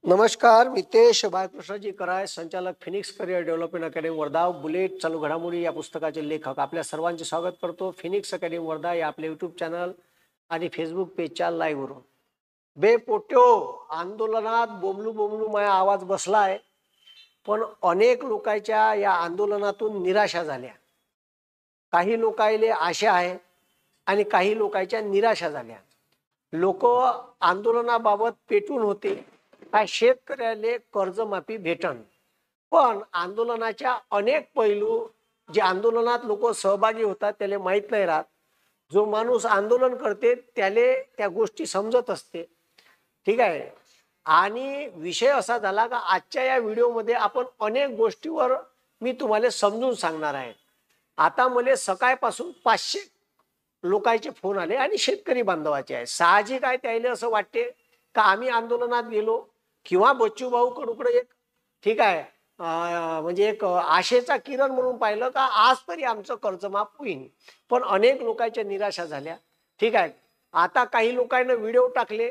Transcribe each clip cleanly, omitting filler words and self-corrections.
नमस्कार, मितेश बाळकृष्णजी कराय, संचालक Phoenix career development academy Wardha, bullet चालू घडामोडी या पुस्तकाचे लेखक. आपल्या सर्वांचे स्वागत करतो फिनिक्स अकॅडमी वर्धा या आपल्या यूट्यूब चॅनल आणि फेसबुक पेजच्या लाईव्हवरून. बे पोट्यो, आंदोलनात बोमलू बोमलू माझा आवाज बसलाय, पण अनेक लोकांच्या या आंदोलनातून निराशा झाल्या. काही लोकांना आशा आहे आणि काही लोकांच्या निराशा झाल्या. लोक आंदोलनाबाबत पेटून होते का शेतकऱ्याला कर्जमाफी भेटन, पण आंदोलनाच्या अनेक पैलू जे आंदोलनात लोक सहभागी होतात त्याला माहीत नाही राहत. जो माणूस आंदोलन करते त्याला त्या गोष्टी समजत असते. ठीक आहे. आणि विषय असा झाला का आजच्या या व्हिडिओमध्ये आपण अनेक गोष्टीवर मी तुम्हाला समजून सांगणार आहे. आता मला सकाळपासून 500 लोकांचे फोन आले आणि शेतकरी बांधवाचे आहे. साहजिक आहे, त्याला असं वाटते का आम्ही आंदोलनात गेलो किंवा बच्चू भाऊ कडूकडे एक ठीक आहे म्हणजे एक आशेचा किरण म्हणून पाहिलं का आज तरी आमचं कर्जमाफ होईल. पण अनेक लोकांच्या निराशा झाल्या. ठीक आहे. आता काही लोकांना व्हिडिओ टाकले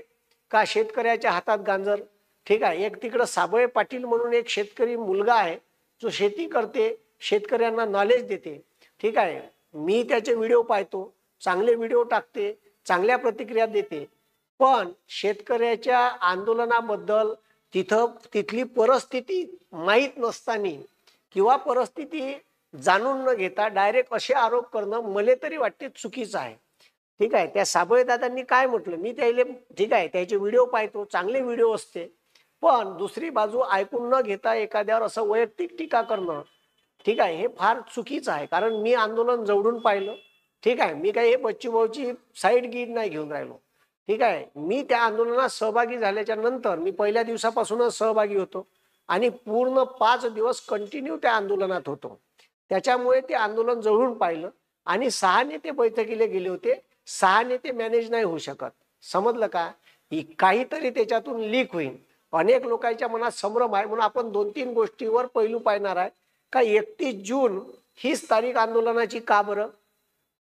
का शेतकऱ्याच्या हातात गांजर. ठीक आहे. एक तिकडं साबळे पाटील म्हणून एक शेतकरी मुलगा आहे जो शेती करते, शेतकऱ्यांना नॉलेज देते. ठीक आहे. मी त्याचे व्हिडिओ पाहतो, चांगले व्हिडिओ टाकते, चांगल्या प्रतिक्रिया देते. पण शेतकऱ्याच्या आंदोलनाबद्दल तिथली परिस्थिती माहीत नसताना किंवा परिस्थिती जाणून न घेता डायरेक्ट असे आरोप करणं मला तरी वाटते चुकीचं आहे. ठीक आहे. त्या साबळे दादांनी काय म्हटलं मी त्याला ठीक आहे त्याचे व्हिडिओ पाहतो, चांगले व्हिडिओ असते, पण दुसरी बाजू ऐकून न घेता एखाद्यावर असं वैयक्तिक टीका करणं ठीक आहे हे फार चुकीचं आहे. कारण मी आंदोलन जवळून पाहिलं. ठीक आहे. मी काही हे बच्चू भाऊची साईड गीड नाही घेऊन राहिलो. ठीक आहे. मी त्या आंदोलनात सहभागी झाल्याच्या नंतर मी पहिल्या दिवसापासूनच सहभागी होतो आणि पूर्ण 5 दिवस कंटिन्यू त्या आंदोलनात होतो. त्याच्यामुळे ते आंदोलन जवळून पाहिलं आणि 6 नेते बैठकीला गेले होते. 6 नेते मॅनेज नाही होऊ शकत. समजलं का? काहीतरी त्याच्यातून लीक होईल. अनेक लोकांच्या मनात संभ्रम आहे म्हणून आपण 2-3 गोष्टीवर पैलू पाहणार आहे का 31 जून हीच तारीख आंदोलनाची का बरं.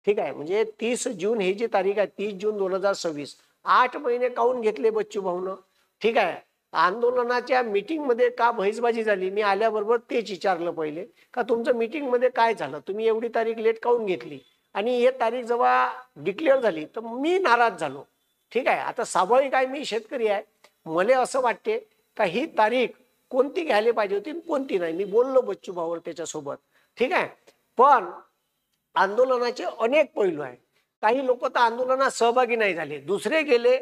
ठीक आहे. म्हणजे 30 जून ही जी तारीख आहे 30 जून 2026 8 महिने काऊन घेतले बच्चू भाऊनं. ठीक आहे. आंदोलनाच्या मीटिंग मध्ये का बहिष्बाजी झाली मी आल्याबरोबर तेच विचारलं पहिले का तुमचं मीटिंग मध्ये काय झालं, तुम्ही एवढी तारीख लेट काऊन घेतली. आणि हे तारीख जेव्हा डिक्लेअर झाली तर मी नाराज झालो. ठीक आहे. आता स्वाभाविक आहे, मी शेतकरी आहे, मला असं वाटते का ही तारीख कोणती घ्यायला पाहिजे होती कोणती नाही. मी बोललो बच्चू भाऊवर त्याच्यासोबत. ठीक आहे. पण आंदोलनाचे अनेक पैलू आहे. काही लोक तर आंदोलनात सहभागी नाही झाले, दुसरे गेले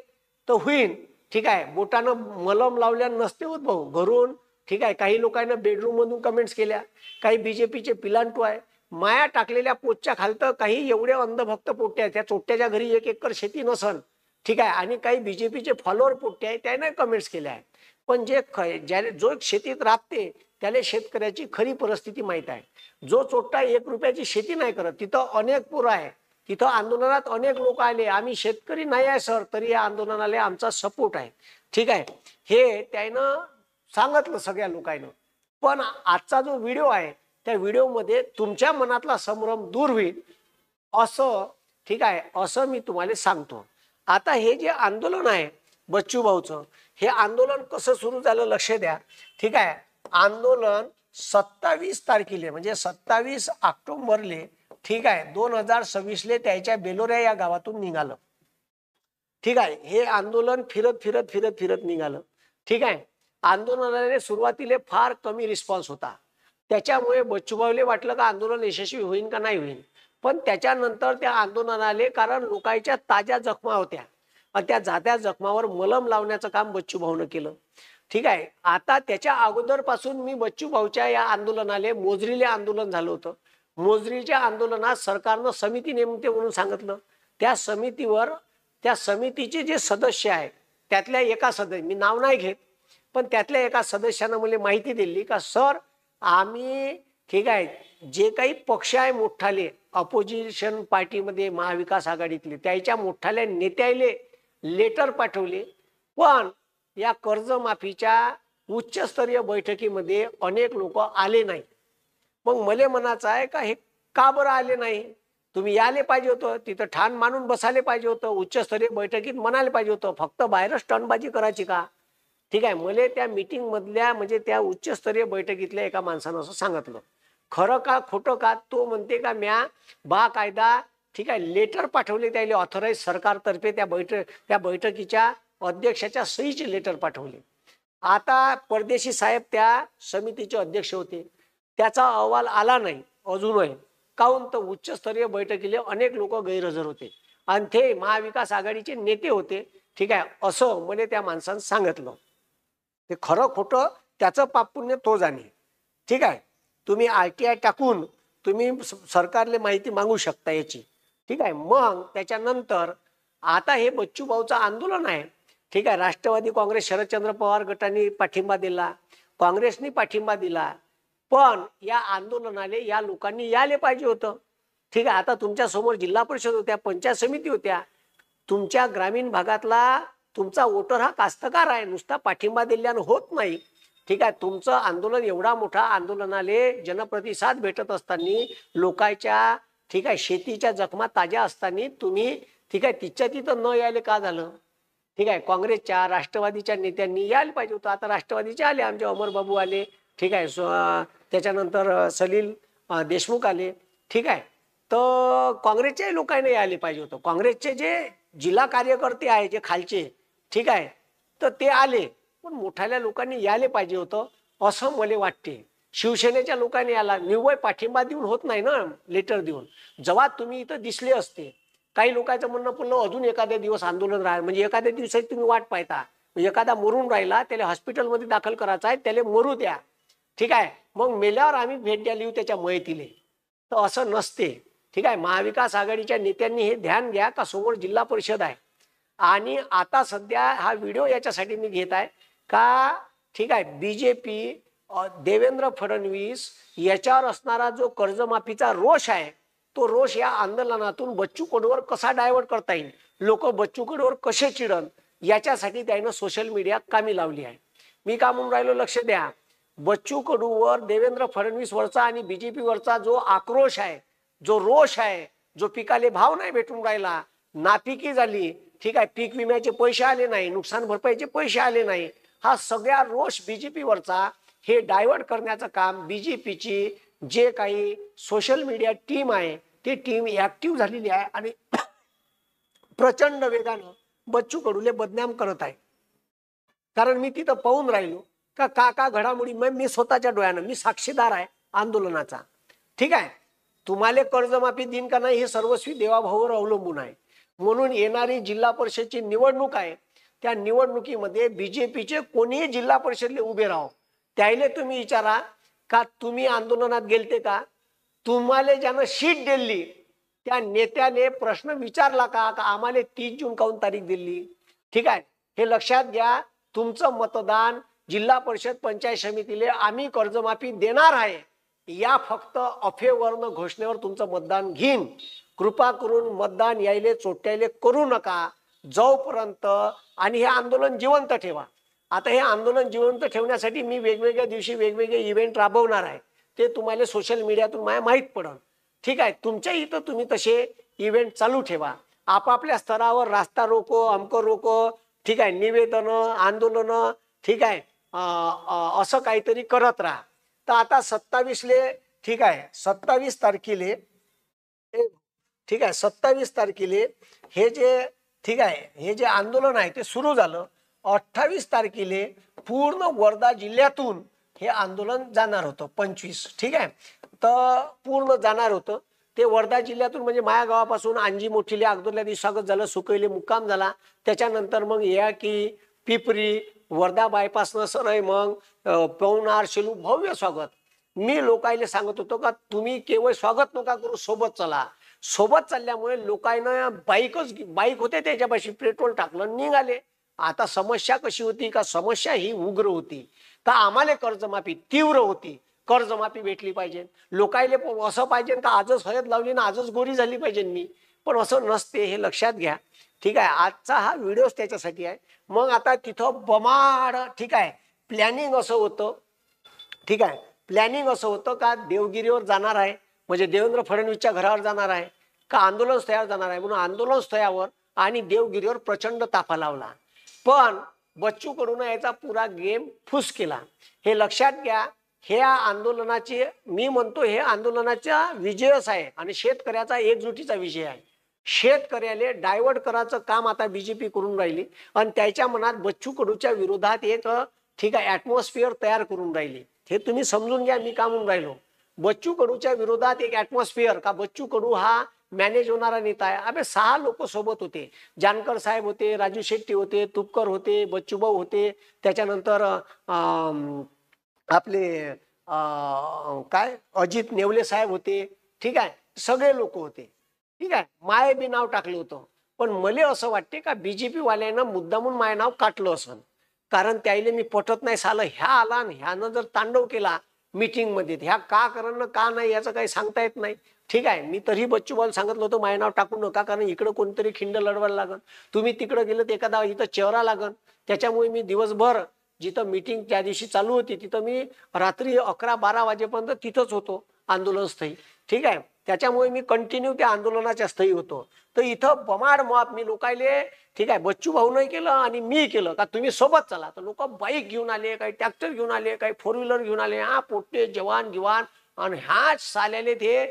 तर होईल. ठीक आहे. बोटानं मलम लावल्या नसते होत भाऊ घरून. ठीक आहे. काही लोकांना बेडरूम मधून कमेंट्स केल्या, काही बीजेपीचे पिलांटू आहे, माया टाकलेल्या पोटच्या खालतं काही एवढे अंधभक्त पोट्टे आहेत, त्या चोट्ट्याच्या घरी 1 एकर शेती नसन. ठीक आहे. आणि काही बीजेपीचे फॉलोअर पोट्टे आहे त्याने कमेंट्स केल्या आहेत. पण जो शेतीत राबते त्याला शेतकऱ्याची खरी परिस्थिती माहीत आहे. जो चोट्टा 1 रुपयाची शेती नाही करत तिथं अनेक पूर आहे. तिथं आंदोलनात अनेक लोक आले, आम्ही शेतकरी नाही आहे सर तरी या आंदोलनाला आमचा सपोर्ट आहे. ठीक आहे. हे त्यानं सांगितलं सगळ्या लोकांना. पण आजचा जो व्हिडिओ आहे त्या व्हिडिओमध्ये तुमच्या मनातला संभ्रम दूर होईल असं ठीक आहे असं मी तुम्हाला सांगतो. आता हे जे आंदोलन आहे बच्चू भाऊचं, हे आंदोलन कसं सुरू झालं लक्ष द्या. ठीक आहे. आंदोलन 27 तारखेला म्हणजे 27 ऑक्टोबरले ठीक आहे 2026 त्याच्या बेलोऱ्या या गावातून निघालं. ठीक आहे. हे आंदोलन फिरत फिरत फिरत फिरत निघालं. ठीक आहे. आंदोलनाने सुरुवातीला फार कमी रिस्पॉन्स होता. त्याच्यामुळे बच्चूभाऊले वाटलं का आंदोलन यशस्वी होईल का नाही होईल. पण त्याच्यानंतर त्या आंदोलनाले कारण लोकांच्या ताज्या जखमा होत्या आणि त्या जात्या जखमावर मलम लावण्याचं काम बच्चू भाऊनं केलं. ठीक आहे. आता त्याच्या अगोदरपासून मी बच्चू भाऊच्या या आंदोलनाले मोजरीले आंदोलन झालं होतं. मोजरीच्या आंदोलनात सरकारनं समिती नेमते म्हणून सांगितलं. त्या समितीवर त्या समितीचे जे सदस्य आहेत त्यातल्या एका सदस्य, मी नाव नाही घेत, पण त्यातल्या एका सदस्यानं मला माहिती दिली का सर आम्ही ठीक आहे जे काही पक्ष आहे मोठाले अपोजिशन पार्टीमध्ये महाविकास आघाडीतले त्याच्या मोठाल्या नेत्याले लेटर पाठवले, पण या कर्जमाफीच्या उच्चस्तरीय बैठकीमध्ये अनेक लोक आले नाही. मग मला म्हणायचं आहे का हे का बरं आले नाही. तुम्ही यायला पाहिजे होतं, तिथं ठाण मानून बसायला पाहिजे होतं, उच्चस्तरीय बैठकीत म्हणायला पाहिजे होतं, फक्त बाहेर स्टंटबाजी करायची का. ठीक आहे. मला त्या मीटिंग मधल्या म्हणजे त्या उच्चस्तरीय बैठकीतल्या एका माणसानं असं सांगितलं. खरं का खोटं का तो म्हणते का म्या बाकायदा ठीक आहे लेटर पाठवले त्याला ऑथराईज सरकारतर्फे त्या बैठकीच्या अध्यक्षाच्या सहीचे लेटर पाठवले. आता परदेशी साहेब त्या समितीचे अध्यक्ष होते. त्याचा अहवाल आला नाही अजूनही. काहून तर उच्चस्तरीय बैठकीले अनेक लोक गैरहजर होते आणि ते महाविकास आघाडीचे नेते होते. ठीक आहे असं मला त्या माणसानं सांगितलं. ते खरं खोटं त्याचं पाप पुण्य तो जाणे. ठीक आहे. तुम्ही RTI टाकून तुम्ही सरकारले माहिती मागू शकता याची. ठीक आहे. मग त्याच्यानंतर आता हे बच्चू भाऊचं आंदोलन आहे. ठीक आहे. राष्ट्रवादी काँग्रेस शरदचंद्र पवार गटाने पाठिंबा दिला, काँग्रेसने पाठिंबा दिला, पण या आंदोलनाले या लोकांनी यायला पाहिजे होतं. ठीक आहे. आता तुमच्या समोर जिल्हा परिषद होत्या, पंचायत समिती होत्या. तुमच्या ग्रामीण भागातला तुमचा वोटर हा कास्तकार आहे, नुसता पाठिंबा दिल्यानं होत नाही. ठीक आहे. तुमचं आंदोलन एवढा मोठा आंदोलनाले जनप्रतिसाद भेटत असताना लोकांच्या ठीक आहे शेतीच्या जखमा ताज्या असताना तुम्ही ठीक आहे तिच्या तिथं न यायला का झालं. ठीक आहे. काँग्रेसच्या राष्ट्रवादीच्या नेत्यांनी यायला पाहिजे होतं. आता राष्ट्रवादीचे आले, आमचे अमरबाबू आले. ठीक आहे. त्याच्यानंतर सलील देशमुख आले. ठीक आहे. तर काँग्रेसच्याही लोकांनी यायला पाहिजे होतं. काँग्रेसचे जे जिल्हा कार्यकर्ते आहे जे खालचे ठीक आहे तर ते आले, पण मोठ्याल्या लोकांनी यायला पाहिजे होतं असं मला वाटते. शिवसेनेच्या लोकांनी याला निव्वळ पाठिंबा देऊन होत नाही ना, लेटर देऊन. जेव्हा तुम्ही इथं दिसले असते, काही लोकांचं म्हणणं पडलं अजून एखाद्या दिवस आंदोलन राहील, म्हणजे एखाद्या दिवसाची तुम्ही वाट पाहता. म्हणजे एखादा मरून राहिला त्याला हॉस्पिटलमध्ये दाखल करायचा आहे, त्याला मरू द्या. ठीक आहे. मग मेल्यावर आम्ही भेट द्यायला येऊ त्याच्या मयतीले, तर असं नसते. ठीक आहे. महाविकास आघाडीच्या नेत्यांनी हे ध्यान घ्या का समोर जिल्हा परिषद आहे. आणि आता सध्या हा व्हिडिओ याच्यासाठी मी घेत आहे का ठीक आहे BJP देवेंद्र फडणवीस याच्यावर असणारा जो कर्जमाफीचा रोष आहे तो रोष या आंदोलनातून बच्चू कडूवर कसा डायव्हर्ट करता येईल, लोक बच्चू कडूवर कसे चिडन, याच्यासाठी त्यानं सोशल मीडिया कामी लावली आहे. मी का म्हणून राहिलो लक्ष द्या. बच्चू कडूवर देवेंद्र फडणवीस वरचा आणि BJP वरचा जो आक्रोश आहे, जो रोष आहे, जो पिकाले भाव नाही भेटून राहिला, नापिकी झाली. ठीक आहे. पीक विम्याचे पैसे आले नाही, नुकसान भरपाईचे पैसे आले नाही, हा सगळा रोष BJP वरचा हे डायव्हर्ट करण्याचं काम BJPची जे काही सोशल मीडिया टीम आहे ती टीम ऍक्टिव्ह झालेली आहे आणि प्रचंड वेगानं बच्चू कडूले बदनाम करत आहे. कारण मी तिथं पाहून राहिलो का घडामोडी मी स्वतःच्या डोळ्यानं मी साक्षीदार आहे आंदोलनाचा. ठीक आहे. तुम्हाला कर्जमाफी दिन का नाही हे सर्वस्वी देवाभावावर अवलंबून आहे. म्हणून येणारी जिल्हा परिषदची निवडणूक आहे, त्या निवडणुकीमध्ये BJPचे कोणीही जिल्हा परिषदले उभे राहो, त्याला तुम्ही विचारा का तुम्ही आंदोलनात गेलते का, तुम्हाला ज्यानं शीट दिली त्या नेत्याने प्रश्न विचारला का आम्हाला 30 जून काऊन तारीख दिली. ठीक आहे. हे लक्षात घ्या. तुमचं मतदान जिल्हा परिषद पंचायत समितीले आम्ही कर्जमाफी देणार आहे या फक्त अफेवरनं घोषणेवर तुमचं मतदान घेईन. कृपा करून मतदान यायले चोट्याले करू नका जोपर्यंत, आणि हे आंदोलन जिवंत ठेवा. आता हे आंदोलन जिवंत ठेवण्यासाठी मी वेगवेगळ्या दिवशी वेगवेगळे इव्हेंट राबवणार आहे, ते तुम्हाला सोशल मीडियातून मला माहीत पडल. ठीक आहे. तुमच्या इथं तुम्ही तसे इव्हेंट चालू ठेवा. आपापल्या स्तरावर रास्ता रोको, अमको रोको, ठीक आहे, निवेदनं, आंदोलनं, ठीक आहे, असं काहीतरी करत राहा. तर आता 27ले ठीक आहे 27 तारखेले ठीक आहे 27 तारखेले हे जे ठीक आहे हे जे आंदोलन आहे ते सुरू झालं. 28 तारखेले पूर्ण वर्धा जिल्ह्यातून हे आंदोलन जाणार होतं. 25 ठीक आहे तर पूर्ण जाणार होतं ते वर्धा जिल्ह्यातून, म्हणजे माया गावापासून अंजी मोठीले अगोदरल्या दिवशी स्वागत झालं, सुकईले मुक्काम झाला, त्याच्यानंतर मग या की पिपरी वर्धा बायपासनं सरळ मग पवनार शेलू भव्य स्वागत. मी लोकायले सांगत होतो का तुम्ही केवळ स्वागत नका करू, सोबत चला. सोबत चालल्यामुळे लोकांना बाईक होते त्याच्यापाशी पेट्रोल टाकलं निघाले. आता समस्या कशी होती का समस्या ही उग्र होती का आम्हाला कर्जमाफी तीव्र होती, कर्जमाफी भेटली पाहिजे. लोकायले असं पाहिजे का आजच हळद लावली ना आजच गोरी झाली पाहिजे मी, पण असं नसते हे लक्षात घ्या. ठीक आहे. आजचा हा व्हिडिओ त्याच्यासाठी आहे. मग आता तिथं बमाड ठीक आहे प्लॅनिंग असं होतं. ठीक आहे. प्लॅनिंग असं होतं का देवगिरीवर जाणार आहे, म्हणजे देवेंद्र फडणवीसच्या घरावर जाणार आहे का आंदोलन स्थळावर जाणार आहे, म्हणून आंदोलन स्थळावर आणि देवगिरीवर प्रचंड ताफा लावला. पण बच्चू कडूनं याचा पुरा गेम फुस केला. हे लक्षात घ्या. हे आंदोलनाचे मी म्हणतो हे आंदोलनाचा विजयच आहे आणि शेतकऱ्याचा एकजुटीचा विजय आहे. शेतकऱ्याला डायव्हर्ट करायचं काम आता बीजेपी करून राहिली आणि त्याच्या मनात बच्चू कडूच्या विरोधात एक ठीक आहे ऍटमॉस्फिअर तयार करून राहिली. हे तुम्ही समजून घ्या मी का म्हणून राहिलो. बच्चू कडूच्या विरोधात एक ऍटमॉस्फिअर का बच्चू कडू हा मॅनेज होणारा नेता आहे. अबे 6 लोक सोबत होते. जानकर साहेब होते, राजू शेट्टी होते, तुपकर होते, बच्चूभाऊ होते, त्याच्यानंतर आपले काय अजित नेवले साहेब होते. ठीक आहे, सगळे लोक होते. ठीक आहे, माय बी नाव टाकलं होतं. पण मला असं वाटते का बीजेपी वाल्यानं मुद्दामून माय नाव काटलं असं. कारण त्याला मी पटत नाही साला ह्या आला आणि ह्यानं जर तांडव केला मीटिंग मध्ये ह्या का करणं का नाही याचं काही सांगता येत नाही. ठीक आहे, मी तरी बच्चूभाऊ सांगितलं होतं माय नाव टाकू नका कारण इकडं कोणतरी खिंड लढवायला लागन. तुम्ही तिकडं गेलं तर एखादा इथं चेहरा लागन. त्याच्यामुळे मी दिवसभर जिथं मीटिंग त्या दिवशी चालू होती तिथं मी रात्री 11-12 वाजेपर्यंत तिथंच होतो आंदोलन स्थळी. ठीक आहे, त्याच्यामुळे मी कंटिन्यू त्या आंदोलनाच्या स्थळी होतो. तर इथं बमाड मॉप मी लोकायले ठीक आहे बच्चू भाऊ नाही केलं आणि मी केलं का तुम्ही सोबत चला. तर लोक बाईक घेऊन आले, काही ट्रॅक्टर घेऊन आले, काही 4 व्हीलर घेऊन आले. हा पोट्टे जवान गिवान आणि ह्याच साल्याले ते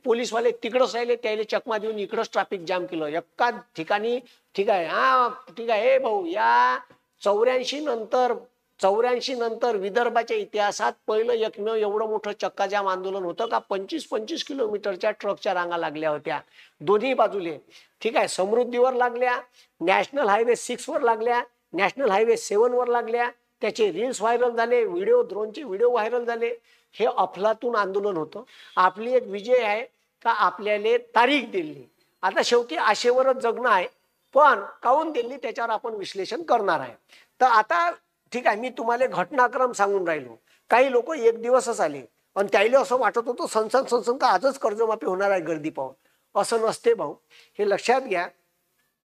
पोलीसवाले तिकडंच राहिले त्याला चकमा देऊन इकडंच ट्रॅफिक जाम केलं एका ठिकाणी. ठीक आहे, हा ठीक आहे. हे भाऊ या 84 नंतर विदर्भाच्या इतिहासात पहिलं एकमेव एवढं मोठं चक्काजाम आंदोलन होतं का 25-25 किलोमीटरच्या ट्रकच्या रांगा लागल्या होत्या दोन्ही बाजूले. ठीक आहे, समृद्धीवर लागल्या, नॅशनल हायवे 6 वर लागल्या, नॅशनल हायवे 7 वर लागल्या. त्याचे रील्स व्हायरल झाले, ड्रोनचे व्हिडिओ व्हायरल झाले. हे अफलातून आंदोलन होतं. आपली एक विजय आहे का आपल्याला तारीख दिली. आता शेवटी आशेवरच जगणं आहे. पण काऊन दिली त्याच्यावर आपण विश्लेषण करणार आहे. तर आता ठीक आहे मी तुम्हाला घटनाक्रम सांगून राहिलो. काही लोक एक दिवसच आले आणि त्याला असं वाटत होतं सनसन का आजच कर्जमाफी होणार आहे गर्दी पाहून. असं नसते भाऊ, हे लक्षात घ्या.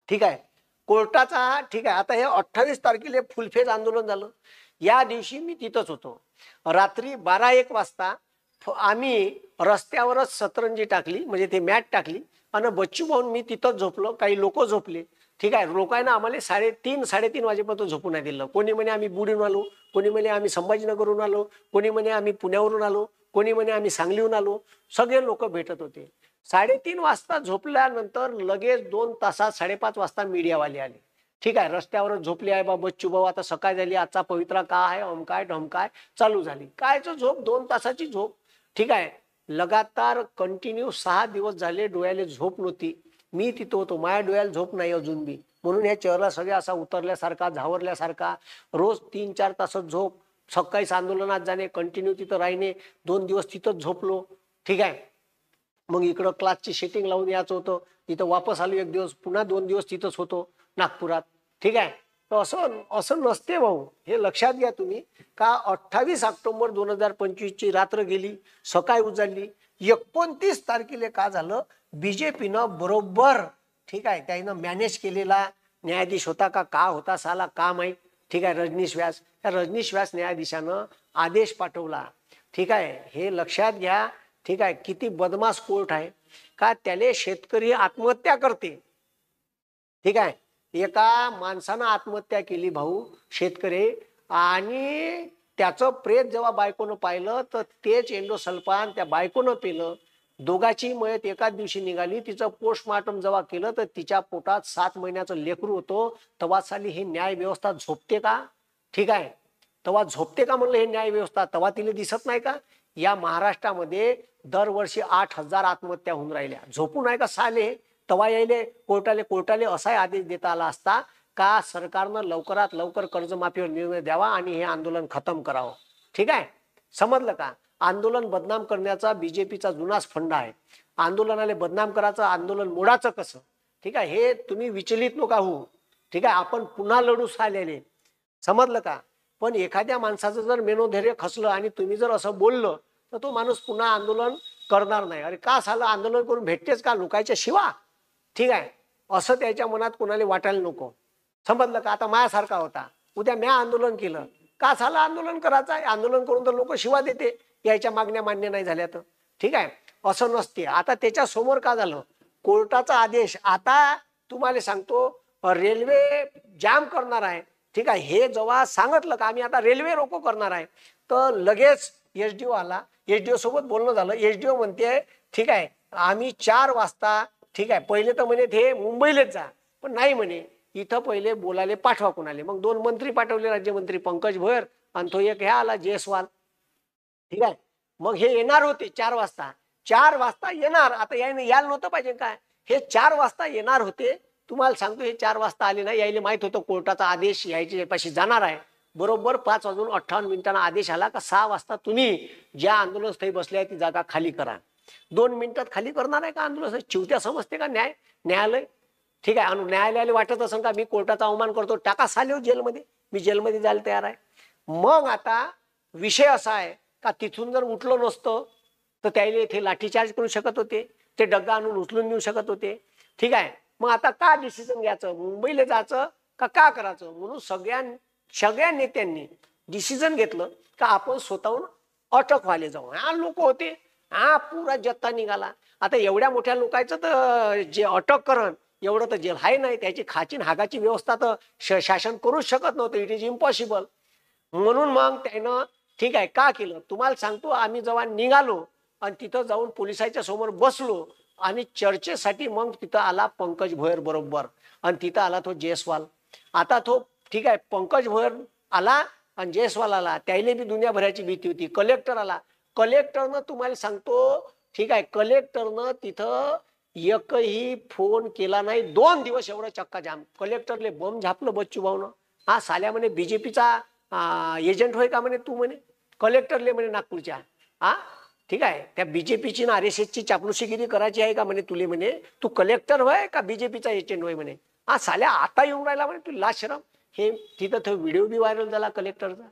ठीक आहे, कोर्टाचा ठीक आहे. आता हे 28 तारखेला फुलफेज आंदोलन झालं. या दिवशी मी तिथंच होतो. रात्री 12-1 वाजता आम्ही रस्त्यावरच सतरंजी टाकली म्हणजे ते मॅट टाकली आणि बच्चू भाऊन मी तिथंच झोपलो. काही लोक झोपले. ठीक आहे, लोकांना आम्हाला 3:30 वाजेपर्यंत झोपून नाही दिलं. कोणी म्हणे आम्ही बुडून आलो, कोणी म्हणे आम्ही संभाजीनगरहून आलो, कोणी म्हणे आम्ही पुण्यावरून आलो, कोणी म्हणे आम्ही सांगलीहून आलो. सगळे लोक भेटत होते. 3:30 वाजता झोपल्यानंतर लगेच 2 तासात 5:30 वाजता मीडियावाले आले. ठीक आहे, रस्त्यावरच झोपले आहे बा बच्चू भाऊ आता सकाळ झाली आजचा पवित्रा का आहे अमकाय ढमकाय चालू झाली. कायचं झोप 2 तासाची झोप. ठीक आहे, लगातार कंटिन्यू 6 दिवस झाले डोळ्याला झोप नव्हती. मी तिथं होतो, माझ्या डोळ्याला झोप नाही अजून बी. म्हणून ह्या चेहरा सगळ्या असा उतरल्यासारखा झावरल्यासारखा. रोज 3-4 तासात झोप. सकाळीच आंदोलनात जाणे, कंटिन्यू तिथं राहणे. 2 दिवस तिथंच झोपलो. ठीक आहे, मग इकडं क्लासची सेटिंग लावून यायचं होतं. तिथं वापस आलो 1 दिवस, पुन्हा 2 दिवस तिथंच होतो नागपुरात. ठीक आहे, तर असं नसते भाऊ, हे लक्षात घ्या तुम्ही का 28 ऑक्टोबर 2025 ची रात्र गेली, सकाळी उजाडली. 29 तारखेला का झालं बीजेपीनं बरोबर ठीक आहे त्यानं मॅनेज केलेला न्यायाधीश होता का होता साला का माहीत. ठीक आहे, रजनीश व्यास. त्या रजनीश व्यास न्यायाधीशानं आदेश पाठवला. ठीक आहे, हे लक्षात घ्या. ठीक आहे, किती बदमाश कोर्ट आहे का त्याले शेतकरी आत्महत्या करते. ठीक आहे, एका माणसानं आत्महत्या केली भाऊ शेतकरी आणि त्याचं प्रेत जेव्हा बायकोनं पाहिलं तर तेच एंडोसल्फान त्या बायकोनं पिलं. दोघाची मयत एकाच दिवशी निघाली. तिचं पोस्टमॉर्टम जेव्हा केलं तर तिच्या पोटात 7 महिन्याचं लेकरू होतं. तेव्हा साली हे न्याय व्यवस्था झोपते का. ठीक आहे, तेव्हा झोपते का म्हणलं हे न्याय व्यवस्था. तेव्हा तिला दिसत नाही का या महाराष्ट्रामध्ये दरवर्षी 8,000 आत्महत्या होऊन राहिल्या. झोपून आहे का साले. तेव्हा यायले कोर्टाले असा आदेश देता आला असता का सरकारनं लवकरात लवकर कर्जमाफीवर निर्णय द्यावा आणि हे आंदोलन खतम करावं. ठीक आहे, समजलं का. आंदोलन बदनाम करण्याचा बीजेपीचा जुनाच फंड आहे. आंदोलनाला बदनाम करायचं, आंदोलन मोडाचं कसं. ठीक आहे, हे तुम्ही विचलित नका होऊ. ठीक आहे, आपण पुन्हा लढूच आलेले. समजलं का. पण एखाद्या माणसाचं जर मनोधैर्य खचलं आणि तुम्ही जर असं बोललं तर तो माणूस पुन्हा आंदोलन करणार नाही. अरे का झालं आंदोलन करून भेटतेच का लोकांच्या शिवा. ठीक आहे, असं त्याच्या मनात कोणाला वाटायला नको. समजलं का. आता माझ्यासारखा होता, उद्या म्या आंदोलन केलं का झालं आंदोलन करायचं आहे. आंदोलन करून तर लोक शिवा देते याच्या मागण्या मान्य नाही झाल्या तर. ठीक आहे, असं नसते. आता त्याच्या समोर का झालं कोर्टाचा आदेश. आता तुम्हाला सांगतो रेल्वे जाम करणार आहे. ठीक आहे, हे जेव्हा सांगितलं का आम्ही आता रेल्वे रोको करणार आहे, तर लगेच एसडीओ आला. एसडीओ सोबत बोलणं झालं. एसडीओ म्हणते ठीक आहे आम्ही 4 वाजता, ठीक आहे, पहिले तर म्हणे ते मुंबईलाच जा, पण नाही म्हणे इथं पहिले बोलायला पाठवा कोणाले. मग 2 मंत्री पाठवले, राज्यमंत्री पंकज भोयर आणि तो एक ह्या आला जयस्वाल. ठीक आहे, मग हे येणार होते 4 वाजता. 4 वाजता येणार, आता यायला नव्हतं पाहिजे काय, हे 4 वाजता येणार होते. तुम्हाला सांगतो हे 4 वाजता आले नाही, यायला माहित होतं कोर्टाचा आदेश यायचे पाशी जाणार आहे. बरोबर 5:58 आदेश आला का 6 वाजता तुम्ही ज्या आंदोलनस्थळी बसले आहे ती जागा खाली करा. 2 मिनिटात खाली करणार आहे का आंदोलन? चिवत्या समजते का न्यायालय? ठीक आहे, आणि न्यायालयाला वाटत असेल का मी कोर्टाचा अवमान करतो, टाका साले जेलमध्ये, मी जेलमध्ये जायला तयार आहे. मग आता विषय असा आहे का तिथून जर उठलो नसतं तर त्याला इथे लाठीचार्ज करू शकत होते, ते डग्गा आणून उचलून नेऊ शकत होते. ठीक आहे, मग आता का डिसिजन घ्यायचं, मुंबईला जायचं का करायचं, म्हणून सगळ्या नेत्यांनी डिसिजन घेतलं का आपण स्वतःहून अटक व्हायला जाऊ. हा लोक होते, हा पुरा जत्था निघाला. आता एवढ्या मोठ्या लोकांचं तर जे अटक करण एवढं तर जेल आहे नाही, त्याची खाची हागाची व्यवस्था तर शासन करूच शकत नव्हतं. It is impossible. म्हणून मग त्यानं ठीक आहे का केलं तुम्हाला सांगतो. आम्ही जेव्हा निघालो आणि तिथं जाऊन पोलिसांच्या समोर बसलो आणि चर्चेसाठी मग तिथं आला पंकज भोयर बरोबर, आणि तिथं आला तो जयस्वाल. आता तो ठीक आहे पंकज भोयर आला आणि जयस्वाल आला, त्याला बी दुनियाभराची भीती होती. कलेक्टर आला, कलेक्टरनं तुम्हाला सांगतो ठीक आहे कलेक्टरनं तिथं एकही फोन केला नाही. 2 दिवस एवढं चक्का जाम. कलेक्टरले बम झापलं बच्चू भाऊनं. हा साल्या म्हणे बीजेपीचा एजंट होय का म्हणे तू, म्हणे कलेक्टरले म्हणे नागपूरच्या. हा ठीक आहे, त्या बीजेपीची ना RSSची चापलुसीगिरी करायची आहे का म्हणे तुले, म्हणे तू कलेक्टर होय का बीजेपीचा एजंट होय म्हणे. हा साल्या आता येऊन राहिला म्हणे, तू लाशरम. हे तिथं तो व्हिडिओ बी व्हायरल झाला कलेक्टरचा.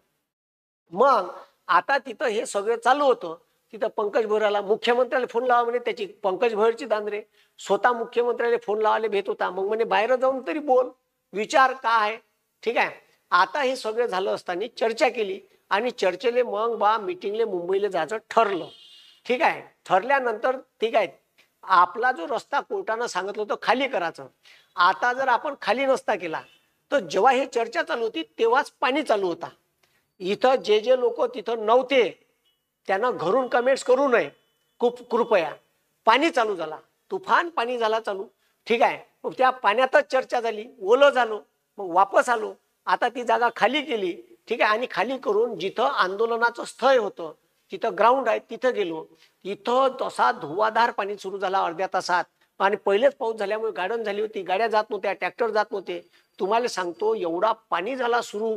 मग आता तिथं हे सगळं चालू होतं. तिथं पंकज भोयरला मुख्यमंत्र्याला फोन लावा म्हणे, त्याची पंकज भोयरची दांद्रे. स्वतः मुख्यमंत्र्याला फोन लावायला भेट होता. मग म्हणे बाहेर जाऊन तरी बोल, विचार काय. ठीक आहे, आता हे सगळं झालं असताना चर्चा केली आणि चर्चेले मग मीटिंगले मुंबईला जायचं ठरलं. ठीक आहे, ठरल्यानंतर ठीक आहे आपला जो रस्ता कोर्टानं सांगितलं होतं खाली करायचं, आता जर आपण खाली नसता केला तर जेव्हा हे चर्चा चालू होती तेव्हाच पाणी चालू होता. इथं जे लोक तिथं नव्हते त्यांना घरून कमेंट्स करू नये कृपया. पाणी चालू झाला, तुफान पाणी झाला चालू. ठीक आहे, मग त्या पाण्यातच चर्चा झाली, ओलं झालो, मग वापस आलो. आता ती जागा खाली केली. ठीक आहे, आणि खाली करून जिथं आंदोलनाचं स्थळ होतं तिथं ग्राउंड आहे तिथं गेलो. इथं तसा धुवाधार पाणी सुरू झाला अर्ध्या तासात. आणि पहिलेच पाऊस झाल्यामुळे गार्डन झाली होती, गाड्या जात नव्हत्या, ट्रॅक्टर जात नव्हते. तुम्हाला सांगतो एवढा पाणी झाला सुरू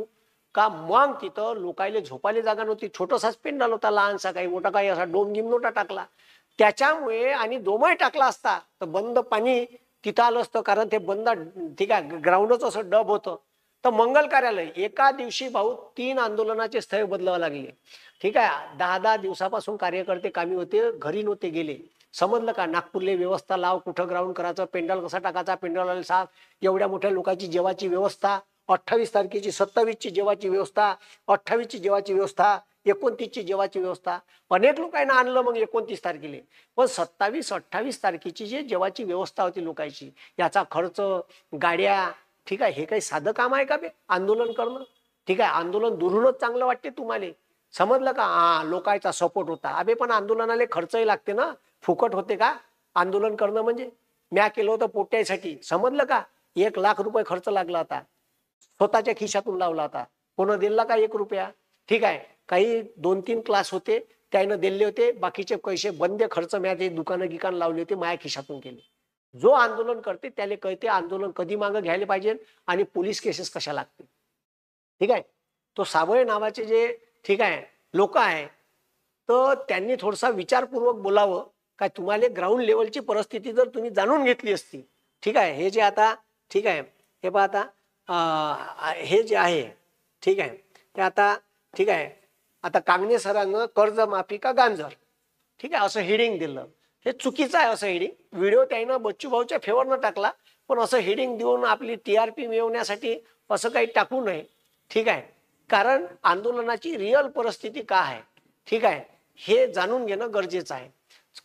का मग तिथं लोकायले झोपायला जागा नव्हती. छोटासाच पेंडाल होता लहानसा, काही मोठा काही असा डोम गिम नव्हता टाकला. त्याच्यामुळे आणि डोमही टाकला असता तर बंद पाणी तिथं आलं असतं, कारण ते बंद ठीक आहे ग्राउंडच असं डब होतं. तर मंगल कार्यालय एका दिवशी भाऊ 3 आंदोलनाचे स्थळ बदलावं लागले. ठीक आहे, 10-10 दिवसापासून कार्यकर्ते कामी होते, घरी नव्हते गेले. समजलं का, नागपूरले व्यवस्था लाव, कुठं ग्राउंड करायचं, पेंडॉल कसा टाकायचा, पेंडॉल साफ, एवढ्या मोठ्या लोकांची जेवाची व्यवस्था, 28 तारखेची 27ची जेवाची व्यवस्था, 28ची जेवाची व्यवस्था, 29ची जेवाची व्यवस्था. अनेक लोकांना आणलं मग 29 तारखेला. पण 27-28 तारखेची जे जेवाची व्यवस्था होती लोकांची, याचा खर्च, गाड्या, ठीक आहे, हे काही साधं काम आहे का बे आंदोलन करणं. ठीक आहे, आंदोलन दुरूनच चांगलं वाटते तुम्हाला, समजलं का. हा लोकांचा सपोर्ट होता. अबे पण आंदोलनाला खर्चही लागते ना, फुकट होते का आंदोलन करणं. म्हणजे म्या केलं होतं पोट्यासाठी, समजलं का. 1 लाख रुपये खर्च लागला होता, स्वतःच्या खिशातून लावला होता. कोण दिला का 1 रुपया. ठीक आहे, काही 2-3 क्लास होते त्यानं दिले होते, बाकीचे पैसे बंद खर्च म्या ते दुकान लावले होते माझ्या खिशातून केले. जो आंदोलन करते त्याला कळते आंदोलन कधी मागं घ्यायला पाहिजे आणि पोलीस केसेस कशा लागते. ठीक आहे, तो साबळे नावाचे जे ठीक आहे लोक आहे, तर त्यांनी थोडासा विचारपूर्वक बोलावं. काय तुम्हाला ग्राउंड लेवलची परिस्थिती जर तुम्ही जाणून घेतली असती. ठीक आहे, हे जे आता ठीक आहे हे पहा आता हे जे आहे ठीक आहे ते आता ठीक आहे, आता कांगणे सरांनं कर्जमाफी का गांजर, ठीक आहे असं हेडिंग दिलं. हे चुकीचं आहे असं हेडिंग. व्हिडिओ त्यानं बच्चू भाऊच्या फेवरनं टाकला, पण असं हेडिंग देऊन आपली TRP मिळवण्यासाठी असं काही टाकू नये. ठीक आहे, कारण आंदोलनाची रिअल परिस्थिती काय आहे ठीक आहे हे जाणून घेणं गरजेचं आहे.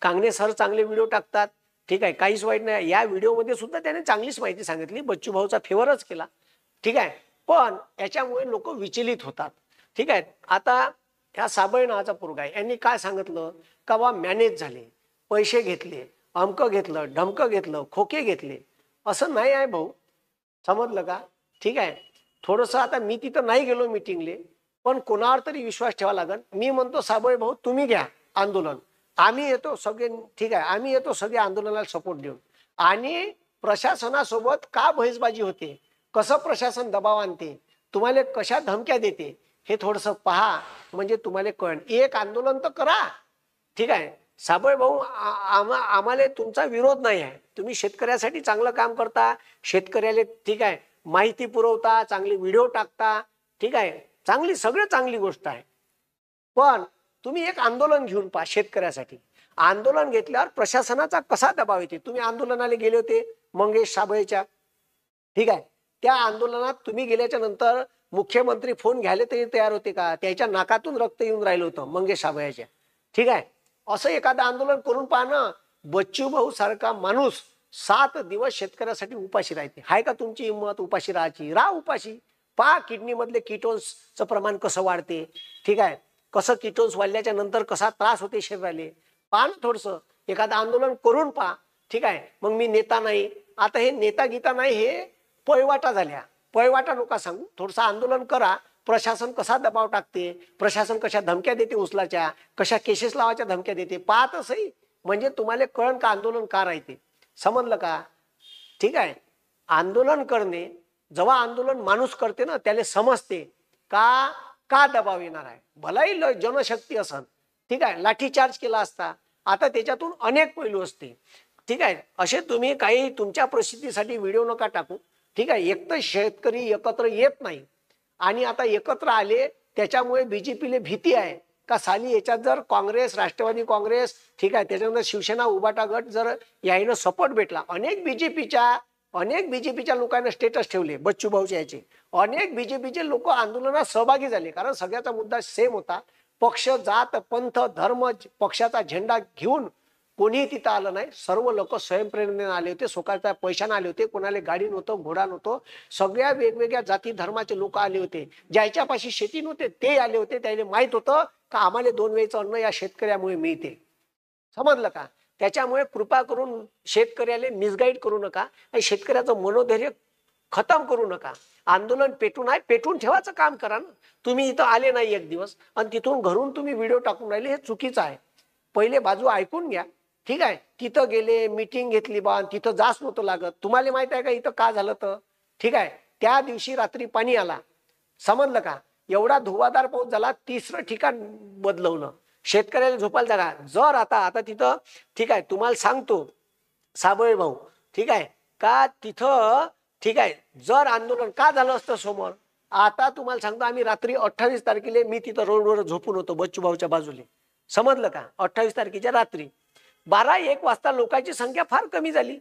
कांगणे सर चांगले व्हिडिओ टाकतात, ठीक आहे, काहीच वाईट नाही. या व्हिडिओमध्ये सुद्धा त्याने चांगलीच माहिती सांगितली, बच्चू भाऊचा फेवरच केला. ठीक आहे, पण याच्यामुळे लोक विचलित होतात. ठीक आहे. आता ह्या साबळे नावाचा पोरगा आहे, यांनी काय सांगितलं का बा मॅनेज झाले, पैसे घेतले, अमकं घेतलं, ढमकं घेतलं, खोके घेतले. असं नाही आहे भाऊ, समजलं का? ठीक आहे. थोडंसं आता मी तिथं नाही गेलो मीटिंगले, पण कोणावर तरी विश्वास ठेवा लागेल. मी म्हणतो साबळे भाऊ तुम्ही घ्या आंदोलन, आम्ही येतो सगळे. ठीक आहे, आम्ही येतो सगळे आंदोलनाला सपोर्ट देऊन. आणि प्रशासनासोबत का बहिष्बाजी होते, कसं प्रशासन दबाव आणते, तुम्हाला कशा धमक्या देते, हे थोडंसं पहा, म्हणजे तुम्हाला कळेल. एक आंदोलन तर करा. ठीक आहे साबळे भाऊ, आम्हाला तुमचा विरोध नाही आहे. तुम्ही शेतकऱ्यासाठी चांगलं काम करता, शेतकऱ्याला ठीक आहे माहिती पुरवता, चांगले व्हिडिओ टाकता. ठीक आहे, चांगली सगळं चांगली गोष्ट आहे. पण तुम्ही एक आंदोलन घेऊन पहा शेतकऱ्यासाठी. आंदोलन घेतल्यावर प्रशासनाचा कसा दबाव येते. तुम्ही आंदोलनाला गेले होते मंगेश साबळेच्या. ठीक आहे, त्या आंदोलनात तुम्ही गेल्याच्या नंतर मुख्यमंत्री फोन घ्यायला तरी तयार होते का? त्याच्या नाकातून रक्त येऊन राहिलं होतं मंगेश साबळेच्या. ठीक आहे, असं एखादं आंदोलन करून पहा ना. बच्चू भाऊ सारखा माणूस 7 दिवस शेतकऱ्यासाठी उपाशी राहते. हाय का तुमची हिंमत उपाशी राहायची? राहा उपाशी. पहा किडनी मधले किटोन्सचं प्रमाण कसं वाढते. ठीक आहे, कसं किटोन्स वाढल्याच्या नंतर कसा त्रास होते शरीराला. पहा ना थोडंसं एखादं आंदोलन करून पहा. ठीक आहे, मग मी नेता नाही, आता हे नेता गीता नाही, हे पळवाटा झाल्या. पळवाटा नका सांगू, थोडंसं आंदोलन करा. प्रशासन कसा दबाव टाकते, प्रशासन कशा धमक्या देते उचलाच्या, कशा केसेस लावायच्या धमक्या देते, पाहत सही. म्हणजे तुम्हाला कळण का आंदोलन का राहते. समजलं का? ठीक आहे, आंदोलन करणे, जेव्हा आंदोलन माणूस करते ना त्याला समजते का का दबाव येणार आहे. भलाही जनशक्ती असन, ठीक आहे, लाठीचार्ज केला असता, आता त्याच्यातून अनेक पैलू असते. ठीक आहे, असे तुम्ही काही तुमच्या प्रसिद्धीसाठी व्हिडिओ नका टाकू. ठीक आहे, एक तर शेतकरी एकत्र येत नाही, आणि आता एकत्र आले त्याच्यामुळे बीजेपीला भीती आहे का साली याच्यात जर काँग्रेस, राष्ट्रवादी काँग्रेस, ठीक आहे, त्याच्यानंतर शिवसेना उभाटा गट जर यायनं सपोर्ट भेटला. अनेक बीजेपीच्या लोकांना स्टेटस ठेवले बच्चू भाऊच्या याचे. अनेक बीजेपीचे लोक आंदोलनात सहभागी झाले, कारण सगळ्याचा मुद्दा सेम होता. पक्ष, जात, पंथ, धर्म, पक्षाचा झेंडा घेऊन कोणीही तिथं आलं नाही. सर्व लोक स्वयंप्रेरणेने आले होते, स्वतःच्या पैशाने आले होते. कोणाला गाडी नव्हतं, घोडा नव्हतं. सगळ्या वेगवेगळ्या जाती धर्माचे लोक आले होते. ज्याच्यापाशी शेती नव्हते ते आले होते. त्याला माहित होतं का आम्हाला 2 वेळचं अन्न या शेतकऱ्यामुळे मिळते. समजलं का? त्याच्यामुळे कृपा करून शेतकऱ्याला मिसगाईड करू नका आणि शेतकऱ्याचं मनोधैर्य खतम करू नका. आंदोलन पेटून ठेवायचं काम करा ना. तुम्ही इथं आले नाही एक दिवस आणि तिथून घरून तुम्ही व्हिडिओ टाकून राहिले, हे चुकीचं आहे. पहिले बाजू ऐकून घ्या. ठीक आहे, तिथं गेले, मीटिंग घेतली बा, तिथं जास्त नव्हतं लागत. तुम्हाला माहित आहे का इथं का झालं तर? ठीक आहे, त्या दिवशी रात्री पाणी आला. समजलं का? एवढा धुवाधार पाऊस झाला, 3रं ठिकाण बदलवलं. शेतकऱ्याला झोपायला जागा. जर आता तिथं, ठीक आहे, तुम्हाला सांगतो साबळे भाऊ, ठीक आहे का, तिथं ठीक आहे जर आंदोलन का झालं असतं समोर, आता तुम्हाला सांगतो आम्ही रात्री 28 तारखेला मी तिथं रोडवर झोपून होतो बच्चू भाऊच्या बाजूले. समजलं का? 28 तारखेच्या रात्री 12-1 वाजता लोकांची संख्या फार कमी झाली.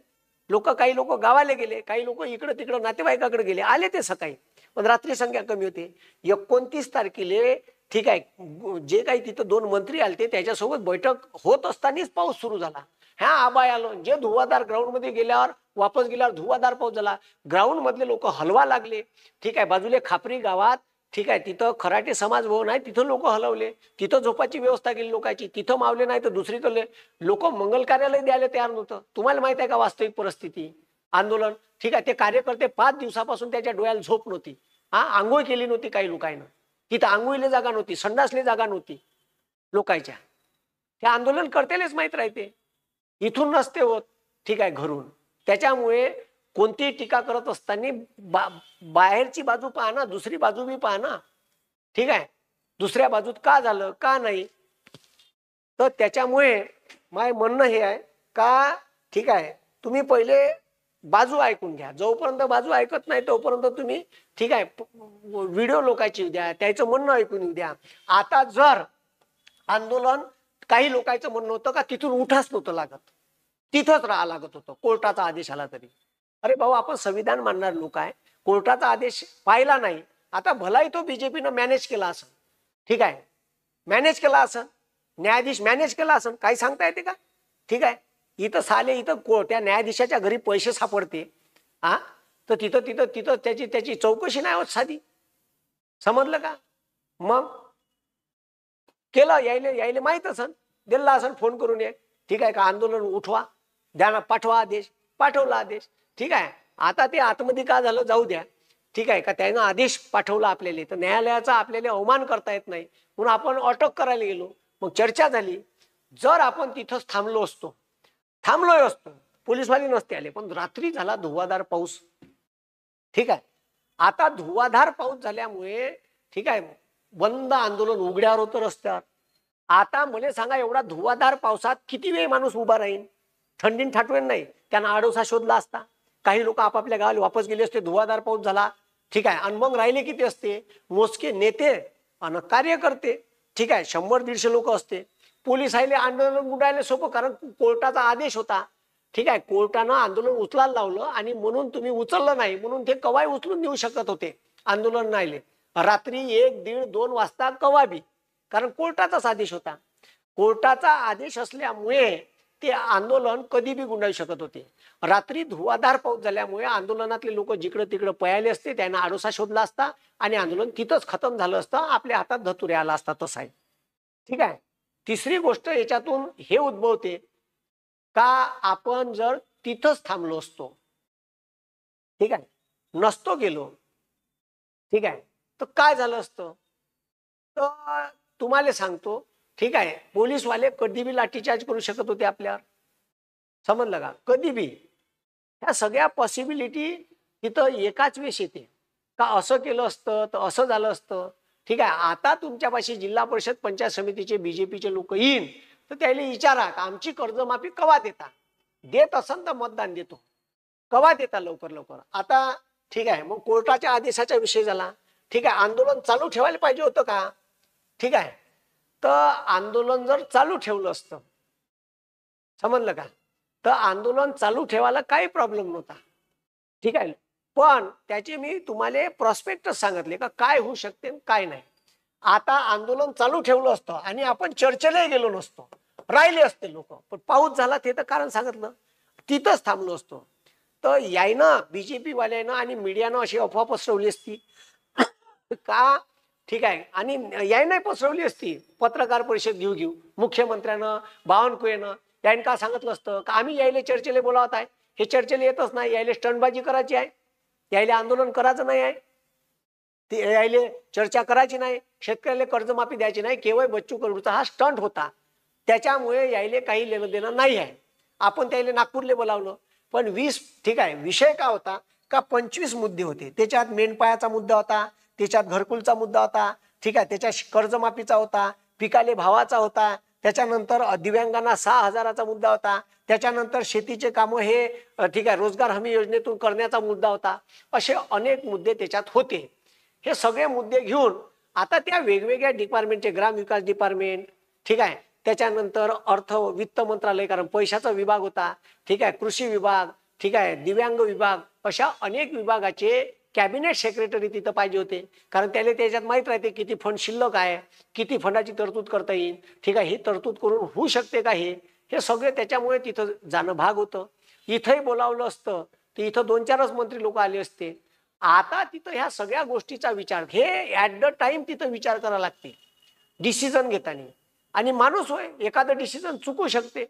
काही लोक गावाला गेले, काही लोक इकडं तिकडं नातेवाईकाकडे गेले. आले ते सकाळी, पण रात्री संख्या कमी होती. 29 तारखेला ठीक आहे जे काही तिथं 2 मंत्री आलते त्याच्यासोबत बैठक होत असतानाच पाऊस सुरू झाला. ह्या आबाय आलो, जे धुवाधार ग्राउंड मध्ये गेल्यावर वापस गेल्यावर धुवाधार पाऊस झाला. ग्राउंड मधले लोक हलवा लागले. ठीक आहे, बाजूले खापरी गावात ठीक आहे तिथं खराटे समाज भवन आहे, तिथं लोक हलवले. तिथं झोपाची व्यवस्था केली लोकांची. तिथं मावले नाही तर दुसरीकडे लोक मंगल कार्यालय द्यायला तयार नव्हतं. तुम्हाला माहित आहे का वास्तविक परिस्थिती? आंदोलन ठीक आहे, ते कार्यकर्ते 5 दिवसापासून त्याच्या डोळ्याला झोप नव्हती. आंघोळ केली नव्हती काही लोकांना. तिथं आंघोळीला जागा नव्हती, संडासले जागा नव्हती लोकांच्या. ते आंदोलन करतेलेच माहित राहते, इथून नसते होत. ठीक आहे, घरून. त्याच्यामुळे कोणतीही टीका करत असताना बाहेरची बाजू पहा ना, दुसरी बाजू बी पहा ना. ठीक आहे, दुसऱ्या बाजूत का झालं का नाही. तर त्याच्यामुळे माझे म्हणणं हे आहे का ठीक आहे तुम्ही पहिले बाजू ऐकून घ्या. जोपर्यंत बाजू ऐकत नाही तोपर्यंत तुम्ही ठीक आहे व्हिडिओ लोकांची द्या, त्याचं म्हणणं ऐकून येऊ द्या. आता जर आंदोलन काही लोकांचं म्हणणं होतं का तिथून उठाच नव्हतं लागत, तिथंच राहा लागत होतं कोर्टाचा आदेश आला तरी. अरे भाऊ, आपण संविधान मानणारे लोक आहे, कोर्टाचा आदेश पाहिला नाही. आता भलाही तो बीजेपीनं मॅनेज केला असं, ठीक आहे मॅनेज केला असं, न्यायाधीश मॅनेज केला असं, काही सांगता येते का? ठीक आहे, इथं साले इथं त्या न्यायाधीशाच्या घरी पैसे सापडते. तर तिथं तिथं तिथं त्याची त्याची चौकशी नाही होत साधी. समजलं का? मग केलं, यायले यायले माहित असन, दिला असन फोन करून ये, ठीक आहे का, आंदोलन उठवा, द्या ना, पाठवा आदेश, पाठवला आदेश, ठीक आहे. आता ते आतमध्ये का झालं जाऊ द्या, ठीक आहे का, त्यानं आदेश पाठवला आपल्याला, तर न्यायालयाचा आपल्याला अवमान करता येत नाही म्हणून आपण अटक करायला गेलो. मग चर्चा झाली. जर आपण तिथंच थांबलो असतो, पोलीसवाले नसते आले, पण रात्री झाला धुवाधार पाऊस, ठीक आहे. आता धुवाधार पाऊस झाल्यामुळे, ठीक आहे, बंद आंदोलन उघड्यावर होतं रस्त्यावर. आता मला सांगा, एवढा धुवाधार पावसात किती वेळ माणूस उभा राहील? थंडीन ठाठवेन नाही, त्यांना आडोसा शोधला असता. काही लोक आपापल्या गावाला वापस गेले असते, धुवाधार पाऊस झाला, ठीक आहे. आणि मग राहिले किती असते? मोजके नेते आणि कार्यकर्ते, ठीक आहे, 100-150 लोक असते. पोलीस आले, आंदोलन उडायला सोपं, कारण कोर्टाचा आदेश होता, ठीक आहे. कोर्टानं आंदोलन उचलायला लावलं आणि म्हणून तुम्ही उचललं नाही, म्हणून ते कवाय उचलून नेऊ शकत होते. आंदोलन नाही रात्री 1, 1:30, 2 वाजता कवाबी, कारण कोर्टाचाच आदेश होता. कोर्टाचा आदेश असल्यामुळे ते आंदोलन कधी बी गुंडाळू शकत होते. रात्री धुवाधार पाऊस झाल्यामुळे आंदोलनातले लोक जिकडे तिकडे पळाले असते, त्यांना आडोसा शोधला असता आणि आंदोलन तिथंच खतम झालं असतं, आपल्या हातात धतुरे आला असता. तसं आहे, ठीक आहे. तिसरी गोष्ट याच्यातून हे उद्भवते का, आपण जर तिथंच थांबलो असतो, ठीक आहे, नसतो गेलो, ठीक आहे, तर काय झालं असतं? तर तुम्हाला सांगतो, ठीक आहे, पोलीसवाले कधी बी लाठीचार्ज करू शकत होते आपल्यावर. समजलं का? कधी बी. ह्या सगळ्या पॉसिबिलिटी तिथं एकाच वेळेस येते का, असं केलं असतं तर असं झालं असतं, ठीक आहे. आता तुमच्यापाशी जिल्हा परिषद पंचायत समितीचे बीजेपीचे लोक येईन, तर त्याला विचारा का आमची कर्जमाफी कवा देता, देत असन तर मतदान देतो, कवा देता लवकर लवकर. आता ठीक आहे, मग कोर्टाच्या आदेशाचा विषय झाला, ठीक आहे. आंदोलन चालू ठेवायला पाहिजे होतं का, ठीक आहे. तर आंदोलन जर चालू ठेवलं असतं, समजलं का, तर आंदोलन चालू ठेवायला काही प्रॉब्लेम नव्हता, ठीक आहे. पण त्याचे मी तुम्हाला प्रॉस्पेक्टस सांगितले का काय होऊ शकते काय नाही. आता आंदोलन चालू ठेवलं असतं आणि आपण चर्चेलाही गेलो नसतो, राहिले असते लोक, पण पाऊस झाला ते तर कारण सांगितलं, तिथंच थांबलो असतो. तर यायनं बीजेपी वाल्यानं आणि मीडियानं अशी अफवा पसरवली असती का, ठीक आहे, आणि यायनं पसरवली असती. पत्रकार परिषद घेऊ मुख्यमंत्र्यानं, बावनकुळेनं यायनं का सांगितलं असतं का आम्ही यायले चर्चेला बोलावत आहे, हे चर्चेला येतच नाही, यायले स्टंटबाजी करायची आहे, यायले आंदोलन करायचं नाही आहे, ते यायले चर्चा करायची नाही, शेतकऱ्याला कर्जमाफी द्यायची नाही. केवळ बच्चू कडूचा हा स्टंट होता, त्याच्यामुळे यायले काही लेणं देणं नाही आहे. आपण त्याला नागपूरला बोलावलं, पण 20, ठीक आहे, विषय का होता का 25 मुद्दे होते. त्याच्यात मेंढपाळाचा मुद्दा होता, त्याच्यात घरकुलचा मुद्दा होता, ठीक आहे, त्याच्या कर्जमाफीचा होता, पिकाले भावाचा होता, त्याच्यानंतर दिव्यांगांना 6,000चा मुद्दा होता, त्याच्यानंतर शेतीचे कामं हे, ठीक आहे, रोजगार हमी योजनेतून करण्याचा मुद्दा होता. असे अनेक मुद्दे त्याच्यात होते. हे सगळे मुद्दे घेऊन आता त्या वेगवेगळ्या डिपार्टमेंटचे, ग्रामविकास डिपार्टमेंट, ठीक आहे, त्याच्यानंतर अर्थ वित्त मंत्रालय, कारण पैशाचा विभाग होता, ठीक आहे, कृषी विभाग, ठीक आहे, दिव्यांग विभाग, अशा अनेक विभागाचे कॅबिनेट सेक्रेटरी तिथं पाहिजे होते, कारण त्याला त्याच्यात माहीत राहते किती फंड शिल्लक आहे, किती फंडाची तरतूद करता येईल, ठीक आहे, ही तरतूद करून होऊ शकते का, हे सगळे त्याच्यामुळे तिथं जाणं भाग होतं. इथंही बोलावलं असतं तर इथं 2-4च मंत्री लोक आले असते. आता तिथं ह्या सगळ्या गोष्टीचा विचार, हे ऍट द टाइम तिथं विचार करावा लागते डिसिजन घेताना. आणि माणूस होय, एखादं डिसिजन चुकू शकते,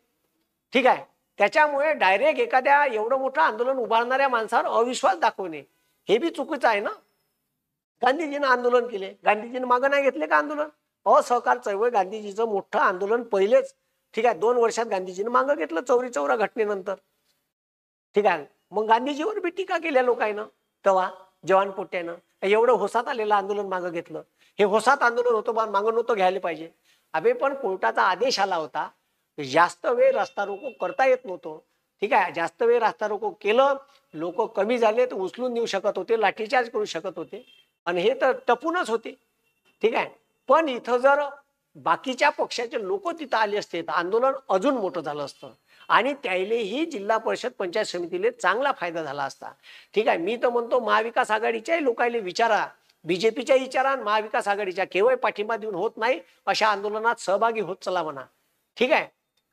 ठीक आहे. त्याच्यामुळे डायरेक्ट एखाद्या एवढं मोठं आंदोलन उभारणाऱ्या माणसावर अविश्वास दाखवणे हे बी चुकीचं आहे ना. गांधीजीनं आंदोलन केले, गांधीजीनं मागं नाही घेतले का आंदोलन? असहकार चळवळ गांधीजीचं मोठं आंदोलन पहिलेच, ठीक आहे, 2 वर्षात गांधीजीनं मागं घेतलं चौरी-चौरा घटनेनंतर, ठीक आहे. मग गांधीजीवर बी टीका केल्या लोकांना तेव्हा जवान पोट्यानं, एवढं होसात आलेलं आंदोलन मागं घेतलं. हे होसात आंदोलन होतं बा, मागं नव्हतं घ्यायला पाहिजे. अबे पण कोर्टाचा आदेश आला होता, जास्त वेळ रस्ता रोको करता येत नव्हतं, ठीक आहे. जास्त वेळ रस्ता रोको केलं, लोक कमी झाले तर उचलून नेऊ शकत होते, लाठीचार्ज करू शकत होते, आणि हे तर टपूनच होते, ठीक आहे. पण इथं जर बाकीच्या पक्षाचे लोक तिथं आले असते तर आंदोलन अजून मोठं झालं असतं आणि त्याइलेही जिल्हा परिषद पंचायत समितीले चांगला फायदा झाला असता, ठीक आहे. मी तर म्हणतो महाविकास आघाडीच्याही लोकांना विचारा, बीजेपीच्या विचारा आणि महाविकास आघाडीच्या, केवळ पाठिंबा देऊन होत नाही, अशा आंदोलनात सहभागी होत चला म्हणा, ठीक आहे.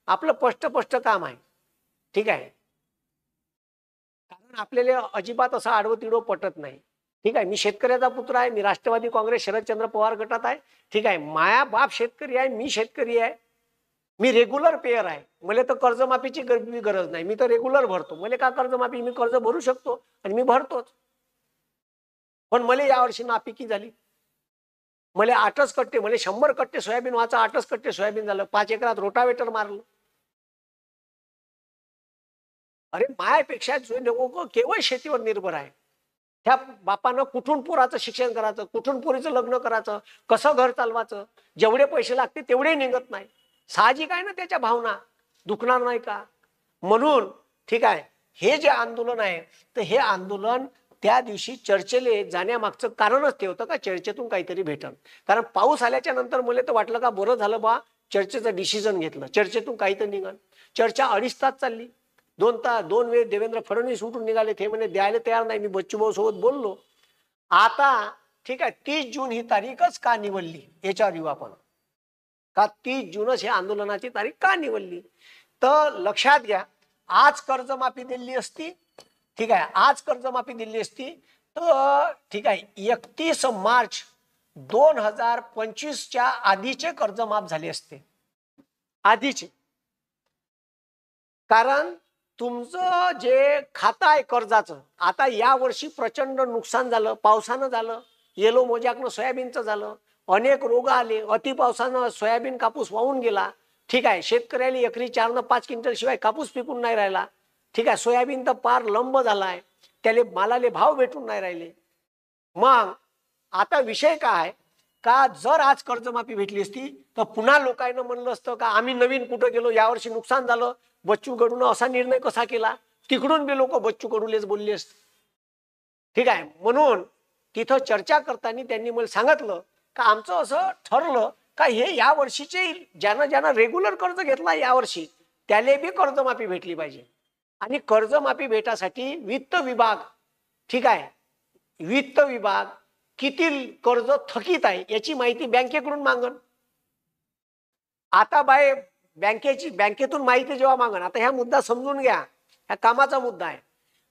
आपलं स्पष्ट काम आहे, ठीक आहे. कारण आपल्याला अजिबात असं आडवं तिडवं पटत नाही. ठीक आहे, मी शेतकऱ्याचा पुत्र आहे, मी राष्ट्रवादी काँग्रेस शरदचंद्र पवार गटात आहे. ठीक आहे, माया बाप शेतकरी आहे, मी शेतकरी आहे, मी रेग्युलर पेयर आहे. मला तर कर्जमाफीची गरज नाही, मी तर रेग्युलर भरतो. मला का कर्जमाफी, मी कर्ज भरू शकतो आणि मी भरतोच. पण मला यावर्षी नापिकी झाली. मला 8च कट्टे, मला 100 कट्टे सोयाबीन व्हायचं, 8च कट्टे सोयाबीन झालं. 5 एकरात रोटावेटर मारलं. अरे मायापेक्षा जे लोक केवळ शेतीवर निर्भर आहे, त्या बापानं कुठून पोराचं शिक्षण करायचं, कुठून पोरीचं लग्न करायचं, कसं घर चालवायचं, जेवढे पैसे लागते तेवढे निघत नाही. साहजिक आहे ना, त्याच्या भावना दुखणार नाही का? म्हणून ठीक आहे, हे जे आंदोलन आहे, तर हे आंदोलन त्या दिवशी चर्चेले जाण्यामागचं कारणच ते होतं का चर्चेतून काहीतरी भेटल. कारण पाऊस आल्याच्या नंतर मला तर वाटलं का बरं झालं बा, चर्चेचं डिसिजन घेतलं, चर्चेतून काहीतरी निघाल. चर्चा 2.5 तास चालली. 2 वेळ देवेंद्र फडणवीस उठून निघाले, ते म्हणे द्यायला तयार नाही. मी बच्चूभाऊ सोबत बोललो. आता ठीक आहे, 30 जून ही तारीखच का निवडली याच्यावर येऊ आपण. का 30 जूनच हे आंदोलनाची तारीख का निवडली? तर लक्षात घ्या, आज कर्जमाफी दिली असती, ठीक आहे, आज कर्जमाफी दिली असती तर ठीक आहे 31 मार्च 2025च्या आधीचे कर्ज माफ झाले असते, आधीचे. कारण तुमचं जे खातं आहे कर्जाचं, आता या वर्षी प्रचंड नुकसान झालं, पावसानं झालं, येलो मोजॅकनं सोयाबीनचं झालं, अनेक रोग आले, अति पावसानं सोयाबीन कापूस वाहून गेला. ठीक आहे, शेतकऱ्याला एकरी 4 न 5 क्विंटल शिवाय कापूस पिकून नाही राहिला. ठीक आहे, सोयाबीन तर पार लंब झालाय, त्याले मालाले भाव भेटून नाही राहिले. मग आता विषय काय का, जर आज कर्जमाफी भेटली असती तर पुन्हा लोकांना म्हणलं असतं का आम्ही नवीन कुठं गेलो, यावर्षी नुकसान झालं, बच्चू कडून असा निर्णय कसा केला, तिकडून बी लोक बच्चू कडूलेच बोलले असते. ठीक आहे, म्हणून तिथं चर्चा करताना त्यांनी मला सांगितलं का आमचं असं ठरलं का हे या वर्षीचे ज्यानं रेग्युलर कर्ज घेतला यावर्षी त्याला बी कर्जमाफी भेटली पाहिजे. आणि कर्जमाफी भेटासाठी वित्त विभाग, ठीक आहे, वित्त विभाग किती कर्ज थकीत आहे याची माहिती बँकेकडून मागन. आता बाय बँकेतून माहिती जेव्हा मागन, आता ह्या मुद्दा समजून घ्या, ह्या कामाचा मुद्दा आहे.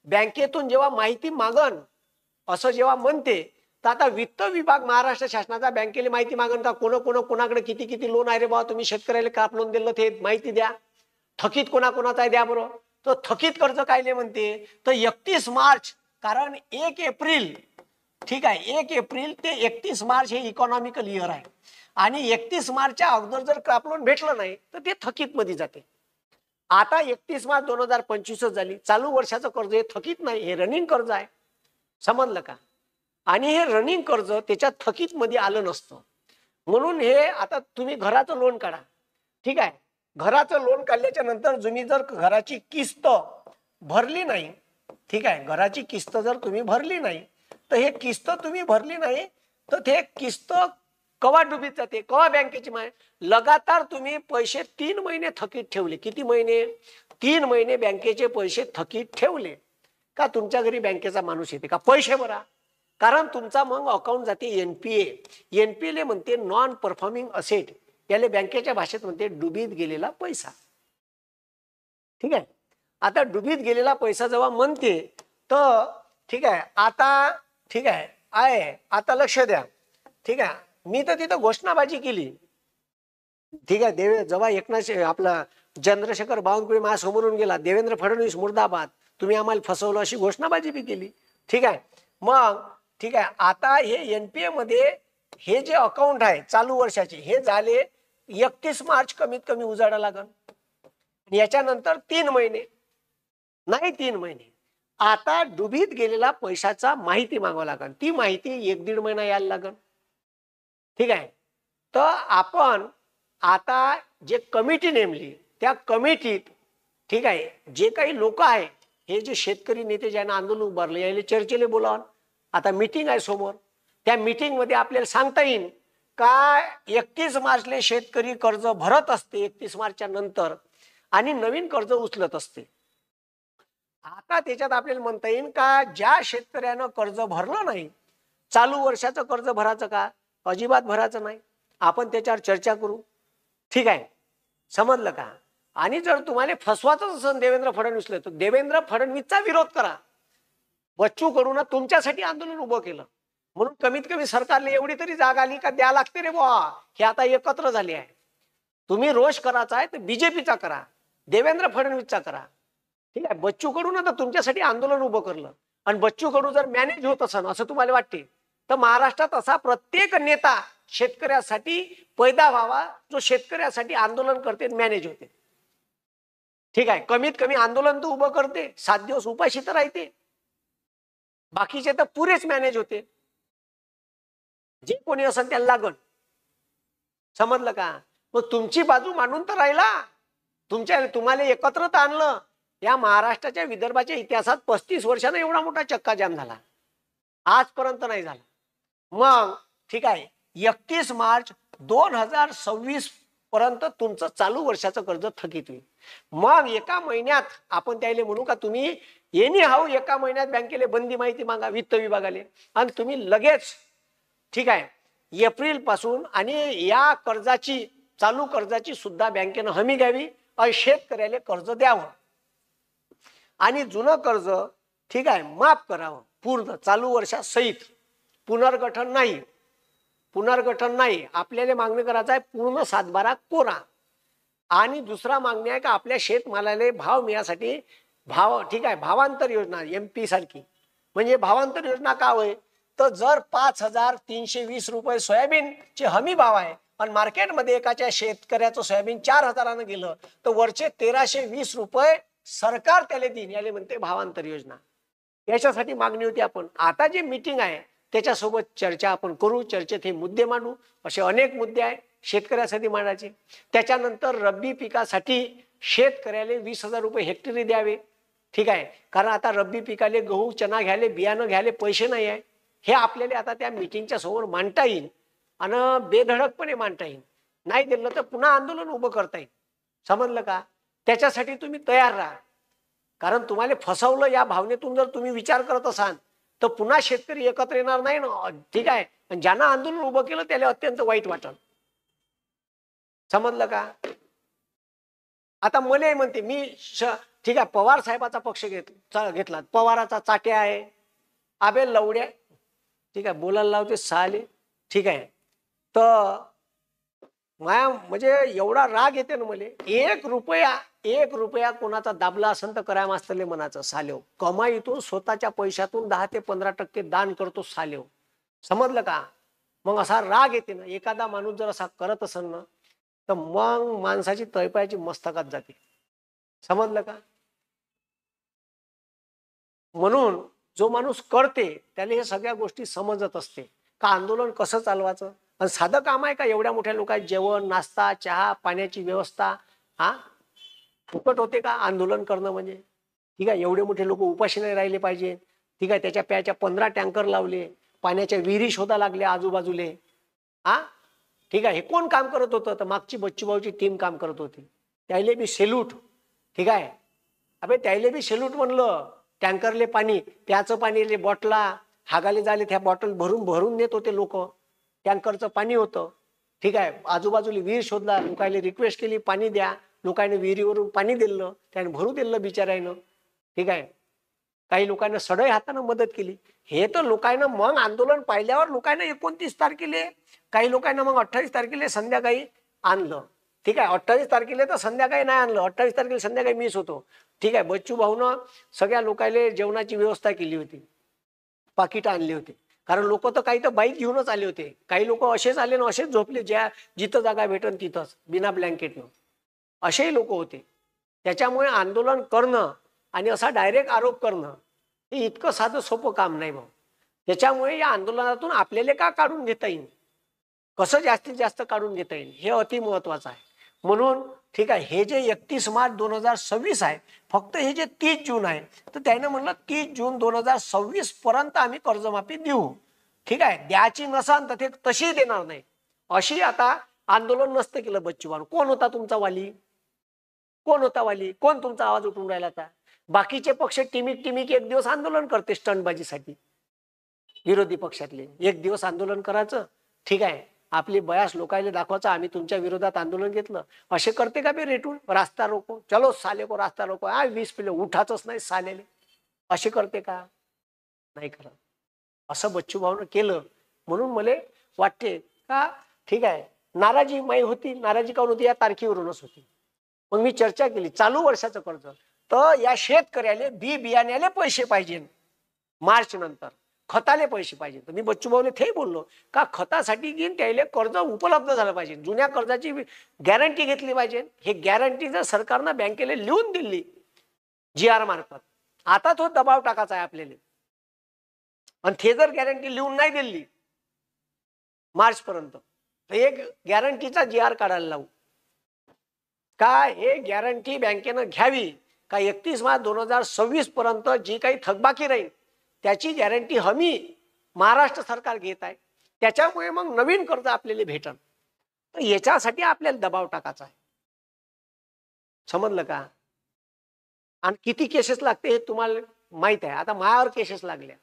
बँकेतून जेव्हा माहिती मागन असं जेव्हा म्हणते, तर आता वित्त विभाग महाराष्ट्र शासनाचा बँकेला माहिती मागन का कोणाकडे किती किती लोन आहे रे बाबा, तुम्ही शेतकऱ्याला काप लोन दिलं ते माहिती द्या, थकीत कोणाकोणाचा आहे द्या बरं. तर थकीत कर्ज कायले म्हणते, तर 31 मार्च, कारण 1 एप्रिल, ठीक आहे, 1 एप्रिल ते 31 मार्च हे इकॉनॉमिकल इयर आहे. आणि 31 मार्चच्या अगोदर जर क्रॉप लोन भेटलं नाही तर ते थकीत मध्ये जाते. आता 31 मार्च 2025 झाली, चालू वर्षाचं कर्ज हे थकीत नाही, हे रनिंग कर्ज आहे, समजलं का? आणि हे रनिंग कर्ज त्याच्यात थकीत मध्ये आलं नसतं. म्हणून हे आता तुम्ही घराचं लोन काढा, ठीक आहे, घराचं लोन काढल्याच्या नंतर तुम्ही जर घराची किस्त भरली नाही, ठीक आहे, घराची किस्त जर तुम्ही भरली नाही तर हे किस्त तुम्ही भरली नाही तर ते किस्त कवा डुबीत जाते, कवा बँकेची लगातार तुम्ही पैसे 3 महिने थकीत ठेवले. किती महिने? 3 महिने बँकेचे पैसे थकीत ठेवले का तुमच्या घरी बँकेचा माणूस येते का पैसे भरा? कारण तुमचा मग अकाउंट जाते एनपीए. एनपीए म्हणते नॉन परफॉर्मिंग असेट, याले बँकेच्या भाषेत म्हणते डुबीत गेलेला पैसा. ठीक आहे, आता डुबीत गेलेला पैसा जेव्हा म्हणते तर ठीक आहे, आता ठीक आहे आता लक्ष द्या. ठीक आहे, मी तर तिथं घोषणाबाजी केली. ठीक आहे, जेव्हा एकनाथ आपला चंद्रशेखर बावनकुळे माझ्यासमोरून गेला, देवेंद्र फडणवीस मुर्दाबाद, तुम्ही आम्हाला फसवलं, अशी घोषणाबाजी बी केली. ठीक आहे, मग ठीक आहे, आता हे एनपीए मध्ये हे जे अकाउंट आहे चालू वर्षाचे हे झाले 31 मार्च कमीत कमी उजाडा लागल. याच्यानंतर 3 महिने नाही, 3 महिने. आता डुबीत गेलेला पैशाचा माहिती मागावं लागेल, ती माहिती 1-1.5 महिना यायला लागेल. ठीक आहे, तर आपण आता जे कमिटी नेमली त्या कमिटीत ठीक आहे जे काही लोक आहे, हे जे शेतकरी नेते ज्यांना आंदोलन उभारले यायला चर्चेला बोलावून आता मीटिंग आहे समोर. त्या मीटिंग मध्ये आपल्याला सांगता येईल का 31 मार्चले शेतकरी कर्ज भरत असते 31 मार्चच्या नंतर आणि नवीन कर्ज उचलत असते. आता त्याच्यात आपल्याला म्हणता येईल का ज्या शेतकऱ्यानं कर्ज भरलं नाही, चालू वर्षाचं कर्ज भरायचं का? अजिबात भरायचं नाही. आपण त्याच्यावर चर्चा करू. ठीक आहे, समजलं का? आणि जर तुम्हाला फसवायचं असेल देवेंद्र फडणवीसला तर देवेंद्र फडणवीसचा विरोध करा. बच्चू कडून तुमच्यासाठी आंदोलन उभं केलं, म्हणून कमीत कमी सरकारला एवढी तरी जाग आली का द्या लागते रे बुवा, हे आता एकत्र झाले आहे. तुम्ही रोष करायचा आहे तर बीजेपीचा करा, देवेंद्र फडणवीसचा करा. ठीक आहे, बच्चू कडून आता तुमच्यासाठी आंदोलन उभं करलं आणि बच्चू कडू जर मॅनेज होत असेल असं तुम्हाला वाटते तर महाराष्ट्रात असा प्रत्येक नेता शेतकऱ्यासाठी पैदा व्हावा जो शेतकऱ्यासाठी आंदोलन करते, मॅनेज होते. ठीक आहे, कमीत कमी आंदोलन तर उभं करते, 7 दिवस उपाशी तर राहते, बाकीचे तर पुरेच मॅनेज होते. जे कोणी असेल त्याला लागण. समजलं का? मग तुमची बाजू मांडून तर राहिला, तुम्हाला एकत्र तर आणलं. या महाराष्ट्राच्या विदर्भाच्या इतिहासात 35 वर्षांना एवढा मोठा चक्का जाम झाला, आजपर्यंत नाही झाला. मग ठीक आहे, 31 मार्च 2026 पर्यंत तुमचं चालू वर्षाचं कर्ज थकीत होईल. मग एका महिन्यात आपण त्याला म्हणू का तुम्ही एनी हाऊ एका महिन्यात बँकेला बंदी माहिती मागा वित्त विभागाले, आणि तुम्ही लगेच ठीक आहे एप्रिल पासून आणि या कर्जाची चालू कर्जाची सुद्धा बँकेनं हमी घ्यावी आणि शेतकऱ्याला कर्ज द्यावं आणि जुनं कर्ज ठीक आहे माफ करावं पूर्ण चालू वर्षासहित. पुनर्गठन नाही, पुनर्गठन नाही. आपल्याला मागणी करायचं आहे पूर्ण 7/12 कोरा. आणि दुसरा मागणी आहे का आपल्या शेतमालाला भाव मिळण्यासाठी भाव ठीक आहे भावांतर योजना MP सारखी. म्हणजे भावांतर योजना का होय तर जर 5,320 रुपये सोयाबीनचे हमी भाव आहे आणि मार्केटमध्ये एकाच्या शेतकऱ्याचं सोयाबीन 4,000 गेलं तर वरचे 1,320 रुपये सरकार त्याला देईन, याला म्हणते भावांतर योजना. याच्यासाठी मागणी होती. आपण आता जे मीटिंग आहे त्याच्यासोबत चर्चा आपण करू, चर्चेत हे मुद्दे मांडू. असे अनेक मुद्दे आहे शेतकऱ्यासाठी मांडायचे. त्याच्यानंतर रब्बी पिकासाठी शेतकऱ्याला 20,000 रुपये हेक्टरी द्यावे. ठीक आहे, कारण आता रब्बी पिकाले गहू चना घ्यायले बियाणं घ्यायले पैसे नाही आहे. हे आपल्याला आता त्या मीटिंगच्या समोर मांडता येईल आणि बेधडकपणे मांडता येईल. नाही दिलं तर पुन्हा आंदोलन उभं करता येईल. समजलं का? त्याच्यासाठी तुम्ही तयार राहा, कारण तुम्हाला फसवलं या भावनेतून जर तुम्ही विचार करत असाल तर पुन्हा शेतकरी एकत्र येणार नाही ना. ठीक आहे, आणि ज्यांना आंदोलन उभं केलं त्याला अत्यंत वाईट वाटलं. समजलं का? आता मला म्हणते मी ठीक आहे पवार साहेबाचा पक्ष घेतला, पवाराचा चाट्या आहे आबे लवड्या ठीक आहे बोलायला लावते साले. ठीक आहे, तर माया म्हणजे एवढा राग येते ना मला. 1 रुपया कोणाचा दाबला असेल तर कराय मास्तरले म्हणायचं सालेव, कमाईतून स्वतःच्या पैशातून 10 ते 15% दान करतो सालेव. समजलं का? मग असा राग येते ना, एखादा माणूस जर असा करत असेल ना तर मग माणसाची तळपायाची मस्तकात जाते. समजलं का? म्हणून जो माणूस करते त्याला हे सगळ्या गोष्टी समजत असते का आंदोलन कसं चालवायचं. आणि साधं काम आहे का एवढ्या मोठ्या लोकांना जेवण नाश्ता चहा पाण्याची व्यवस्था हा फुकट होते का आंदोलन करणं म्हणजे. ठीक आहे, एवढे मोठे लोक उपाशी नाही राहिले पाहिजे. ठीक आहे, त्याच्या प्याच्या 15 टँकर लावले, पाण्याच्या विहिरी शोधा लागल्या आजूबाजूले. हा ठीक आहे, हे कोण काम करत होतं तर मागची बच्चूभाऊची टीम काम करत होती. त्याले बी सेल्यूट. ठीक आहे, अबे त्याले बी सेल्यूट म्हणलं. टँकरले पाणी प्याचं पाणी बॉटला हागाले झाले त्या बॉटल भरून भरून नेत होते लोक. टँकरचं पाणी होतं. ठीक आहे, आजूबाजूला विहीर शोधला, लोकांनी रिक्वेस्ट केली पाणी द्या, लोकांनी विहिरीवरून पाणी दिलं, त्याने भरू दिलं बिचारायनं. ठीक आहे, काही लोकांना सडई हाताने मदत केली. हे तर लोकांना मग आंदोलन पाहिल्यावर लोकांना 29 तारखेला काही लोकांना मग 28 तारखेला संध्याकाळी आणलं. ठीक आहे, 28 तारखेला तर संध्याकाळी नाही आणलं, 28 तारखेला संध्याकाळी मीच होतो. ठीक आहे, बच्चू भाऊनं सगळ्या लोकांना जेवणाची व्यवस्था केली होती, पाकिट आणली होती. कारण लोक तर काही तर बाईक घेऊनच आले होते, काही लोक असेच आले ना असेच झोपले, ज्या जिथं जागा भेटन तिथंच बिना ब्लँकेटनं, असेही लोक होते. त्याच्यामुळे आंदोलन करणं आणि असा डायरेक्ट आरोप करणं हे इतकं साधं सोपं काम नाही भाऊ. त्याच्यामुळे या आंदोलनातून आपल्याला का काढून घेता येईल, कसं जास्तीत जास्त काढून घेता येईल हे अति महत्वाचं आहे. म्हणून ठीक आहे, हे जे 31 मार्च 2026 आहे, फक्त हे जे 30 जून आहे तर त्यानं म्हणलं 30 जून 2026 पर्यंत आम्ही कर्जमाफी देऊ. ठीक आहे, द्यायची नसन तर ते तशी देणार नाही अशी आता आंदोलन नसतं केलं बच्चूभाऊ. कोण होता तुमचा वाली, कोण होता वाली, कोण तुमचा आवाज उठून राहिला होता. बाकीचे पक्ष टिमिक टिमिक एक दिवस आंदोलन करते स्टंटबाजीसाठी, विरोधी पक्षातले एक दिवस आंदोलन करायचं. ठीक आहे, आपली बयास लोकांना दाखवायचं आम्ही तुमच्या विरोधात आंदोलन घेतलं. असे करते का बे रेटून रास्ता रोको, चलो साले को रास्ता रोको, 20 पिले उठाच नाही सालेले, असे करते का. नाही करत. असं बच्चूभाऊनं केलं म्हणून मला वाटते का ठीक आहे, नाराजी माई होती. नाराजी काऊन होती? या तारखेवरूनच होती. मग मी चर्चा केली चालू वर्षाचं कर्ज, तर या शेतकऱ्याला बी बियाण्याले पैसे पाहिजे, मार्च नंतर खताले पैसे पाहिजे. तर मी बच्चूभाऊने ते बोललो का खतासाठी घेऊन त्याला कर्ज उपलब्ध झालं पाहिजे, जुन्या कर्जाची गॅरंटी घेतली पाहिजे. हे गॅरंटी जर सरकारनं बँकेला लिहून दिली GR मार्फत, आता तो दबाव टाकायचा आहे आपल्याला. आणि ते जर गॅरंटी लिहून नाही दिली मार्च पर्यंत, तर एक गॅरंटीचा GR काढायला लावू का. हे गॅरंटी बँकेनं घ्यावी का 31 मार्च 2026 पर्यंत जी काही थकबाकी राहील त्याची गॅरंटी हमी महाराष्ट्र सरकार घेत आहे. त्याच्यामुळे मग नवीन कर्ज आपल्याला भेटन. तर याच्यासाठी आपल्याला दबाव टाकायचा आहे. समजलं का? आणि किती केसेस लागते हे तुम्हाला माहित आहे. आता मायावर केसेस लागल्या,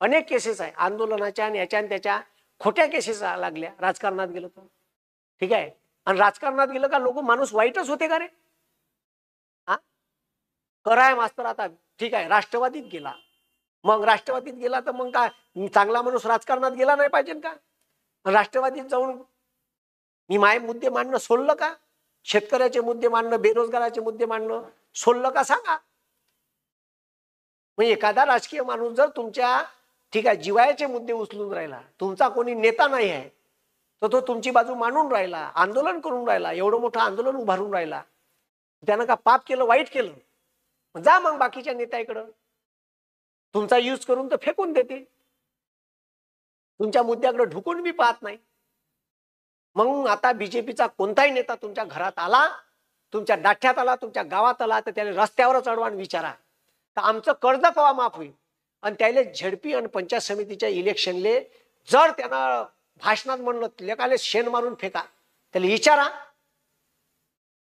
अनेक केसेस आहे आंदोलनाच्या आणि याच्या आणि त्याच्या खोट्या केसेस लागल्या. राजकारणात गेलो तर ठीक आहे, आणि राजकारणात गेलं का लोक माणूस वाईटच होते का रे? हा कराय मास्तर आता ठीक आहे राष्ट्रवादीत गेला, मग राष्ट्रवादीत गेला तर मग काय चांगला माणूस राजकारणात गेला नाही पाहिजे का? राष्ट्रवादीत जाऊन मी माय मुद्दे मांडणं सोडलं का? शेतकऱ्याचे मुद्दे मांडणं, बेरोजगाराचे मुद्दे मांडणं सोडलं का सांगा? म्हणजे एखादा राजकीय माणूस जर तुमच्या ठीक आहे जिवायचे मुद्दे उचलून राहिला, तुमचा कोणी नेता नाही आहे, तर तो तुमची बाजू मांडून राहिला, आंदोलन करून राहिला, एवढं मोठं आंदोलन उभारून राहिला, त्यानं का पाप केलं, वाईट केलं? जा मग बाकीच्या नेत्याकडं, तुमचा यूज करून तर फेकून देते, तुमच्या मुद्द्याकडे ढुकून बी पाहत नाही. मग आता बीजेपीचा कोणताही नेता तुमच्या घरात आला, तुमच्या डाठ्यात आला, तुमच्या गावात आला, तर त्याला रस्त्यावर चढवा आणि विचारा तर आमचं कर्ज केव्हा माफ होईल. आणि त्याला झडपी आणि पंचायत समितीच्या इलेक्शनले जर त्यांना भाषणात म्हणलं लेकाले शेण मारून फेका, त्याला विचारा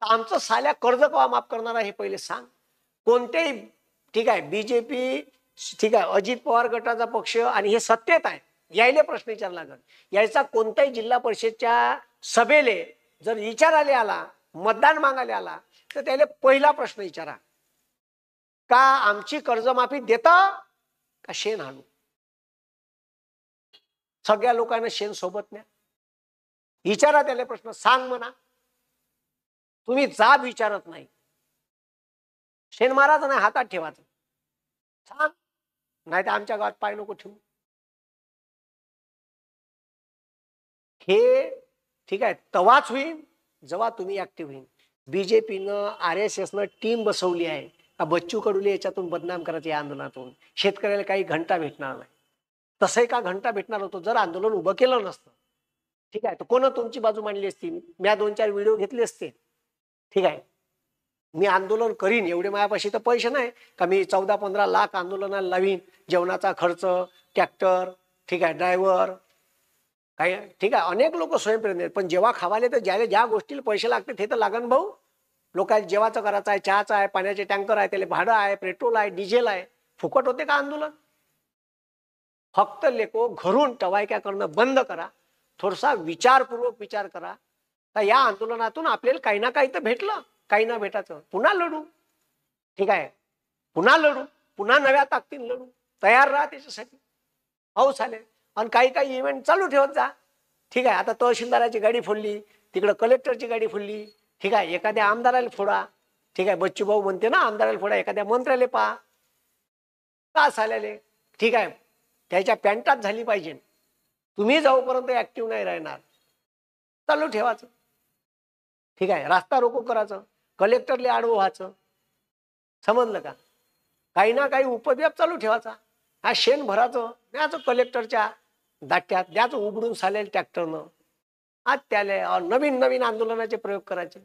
आमचं साल्या कर्ज केव्हा माफ करणार आहे हे पहिले सांग. कोणतेही ठीक आहे बीजेपी ठीक आहे अजित पवार गटाचा पक्ष आणि हे सत्तेत आहे, यायले प्रश्न विचारला लागल. यायचा कोणत्याही जिल्हा परिषदच्या सभेले जर विचारायला आला, मतदान मागायला आला, तर त्याला पहिला प्रश्न विचारा का आमची कर्जमाफी देता का शेण आणू. सगळ्या लोकांना शेण सोबत न्या, विचारा त्याला प्रश्न, सांग म्हणा. तुम्ही जाब विचारत नाही, शेण मारायचं नाही, हातात ठेवायचं, सांग. नाही तर आमच्या गावात पाय नको ठेवू. हे ठीक आहे तवाच होईल जेव्हा तुम्ही ऍक्टिव्ह होईल. बीजेपीनं RSSनं टीम बसवली आहे का बच्चू कडूले याच्यातून बदनाम करायचं, या आंदोलनातून शेतकऱ्याला काही घंटा भेटणार नाही. तसंही का घंटा भेटणार होतो जर आंदोलन उभं केलं नसतं. ठीक आहे, तर कोण तुमची बाजू मांडली असती? मी 2-4 व्हिडिओ घेतले असते. ठीक आहे, मी आंदोलन करीन एवढे माझ्यापाशी तर पैसे नाही का मी 14-15 लाख आंदोलनाला लावीन, जेवणाचा खर्च, ट्रॅक्टर, ठीक आहे ड्रायव्हर, काही ठीक आहे अनेक लोक स्वयंप्रेरणा आहेत. पण जेव्हा खावाले तर ज्याला ज्या गोष्टीला पैसे लागते ते तर लागन भाऊ. लोकांना जेवाचं करायचं आहे, चहाचं आहे, पाण्याचे टँकर आहे, त्याला भाडं आहे, पेट्रोल आहे, डिझेल आहे. फुकट होते का आंदोलन? फक्त लेको घरून टवायक्या करणं बंद करा, थोडासा विचारपूर्वक विचार करा का या आंदोलनातून आपल्याला काही ना काही तर भेटलं, काही ना भेटायचं पुन्हा लढू. ठीक आहे, पुन्हा लढू, पुन्हा नव्या ताकदीने लढू, तयार राहा त्याच्यासाठी. पाऊस आले आणि काही काही इव्हेंट चालू ठेवत जा. ठीक आहे, आता तहसीलदाराची गाडी फोडली, तिकडं कलेक्टरची गाडी फोडली, ठीक आहे एखाद्या आमदाराला फोडा. ठीक आहे, बच्चू भाऊ म्हणते ना आमदाराला फोडा, एखाद्या मंत्र्याला पहा का झालेले. ठीक आहे, त्याच्या पॅन्टात झाली पाहिजे. तुम्ही जाऊपर्यंत ऍक्टिव्ह नाही राहणार, चालू ठेवायचं. ठीक आहे, रास्ता रोको करायचं, कलेक्टरले आडवं व्हायचं. समजलं का? काही ना काही उपद्व्याप चालू ठेवायचा. हा शेण भरायचं द्याचं कलेक्टरच्या दाट्यात, द्याचं उघडून चालेल ट्रॅक्टरनं. आज त्याला नवीन नवीन आंदोलनाचे प्रयोग करायचे.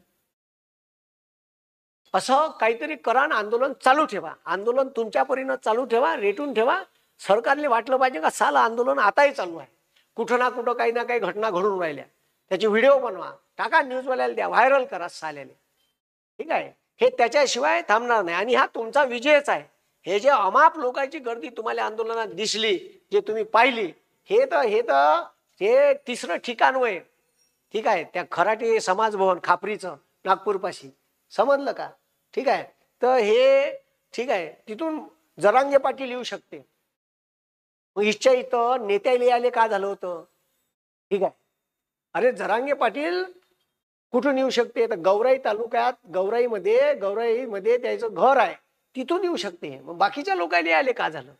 असं काहीतरी करा, आंदोलन चालू ठेवा. आंदोलन तुमच्या परीनं चालू ठेवा, रेटून ठेवा. सरकारने वाटलं पाहिजे का साला आंदोलन आताही चालू आहे, कुठं ना कुठं काही ना काही घटना घडून राहिल्या, त्याची व्हिडिओ बनवा, टाका न्यूजवाल्याला द्या, व्हायरल करा साल्याने. ठीक आहे, हे त्याच्याशिवाय थांबणार नाही. आणि हा तुमचा विजयच आहे. हे जे अमाप लोकांची गर्दी तुम्हाला आंदोलनात दिसली, जे तुम्ही पाहिली, हे तिसरं ठिकाण वय. ठीक आहे, त्या खराटे समाज भवन खापरीचं नागपूरपाशी. समजलं का? ठीक आहे, तर हे ठीक आहे तिथून जरांगे पाटील येऊ शकते. मग इच्छा इथं नेत्याला आले का झालं होतं? ठीक आहे. अरे जरांगे पाटील कुठून येऊ शकते? तर गौराई तालुक्यात गौराईमध्ये त्याचं घर आहे, तिथून येऊ शकते. मग बाकीच्या लोकांना आले का झालं?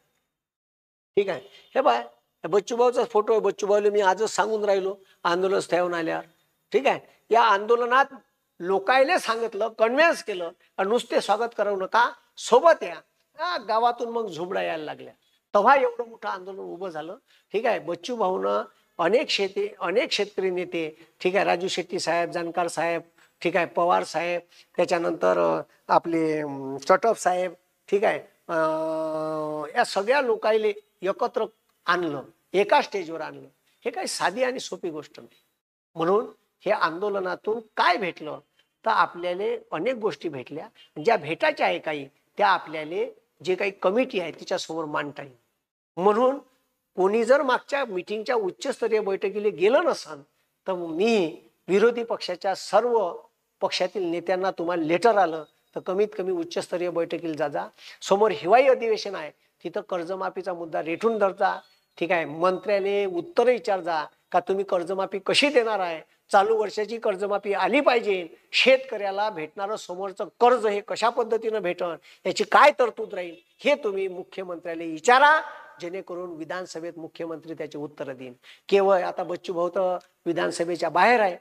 ठीक आहे. हे बाय बच्चूभाऊचा फोटो आहे. बच्चूभाऊला मी आजच सांगून राहिलो आंदोलन स्थळावरून आल्यावर. ठीक आहे. या आंदोलनात लोकायले सांगितलं, कन्व्हिन्स केलं, नुसते स्वागत करू नका, सोबत या. गावातून मग झुबडा यायला लागल्या. तेव्हा एवढं मोठं आंदोलन उभं झालं. ठीक आहे. बच्चू भाऊनं अनेक शेतकरी नेते, ठीक आहे, राजू शेट्टी साहेब, जानकर साहेब, ठीक आहे, पवार साहेब, त्याच्यानंतर आपले चटप साहेब, ठीक आहे, या सगळ्या लोकायले एकत्र आणलं, एका स्टेजवर आणलं. हे काही साधी आणि सोपी गोष्ट नाही. म्हणून हे आंदोलनातून काय भेटलं तर आपल्याला अनेक गोष्टी भेटल्या. ज्या भेटायच्या आहे काही त्या आपल्याला जे काही कमिटी आहे तिच्यासमोर मांडता येईल. म्हणून कोणी जर मागच्या मीटिंगच्या उच्चस्तरीय बैठकीला गेलं नसन तर मी विरोधी पक्षाच्या सर्व पक्षातील नेत्यांना तुम्हाला लेटर आलं तर कमीत कमी उच्चस्तरीय बैठकीला जा. समोर हिवाळी अधिवेशन आहे, तिथं कर्जमाफीचा मुद्दा रेटून धरता. ठीक आहे. मंत्र्याने उत्तर विचार जा का तुम्ही कर्जमाफी कशी देणार आहे, चालू वर्षाची कर्जमाफी आली पाहिजे, शेतकऱ्याला भेटणारं समोरचं कर्ज हे कशा पद्धतीनं भेटन, याची काय तरतूद राहील, हे तुम्ही मुख्यमंत्र्याला विचारा, जेणेकरून विधानसभेत मुख्यमंत्री त्याची उत्तर देईन. केवळ आता बच्चू भाऊ तर विधानसभेच्या बाहेर आहे.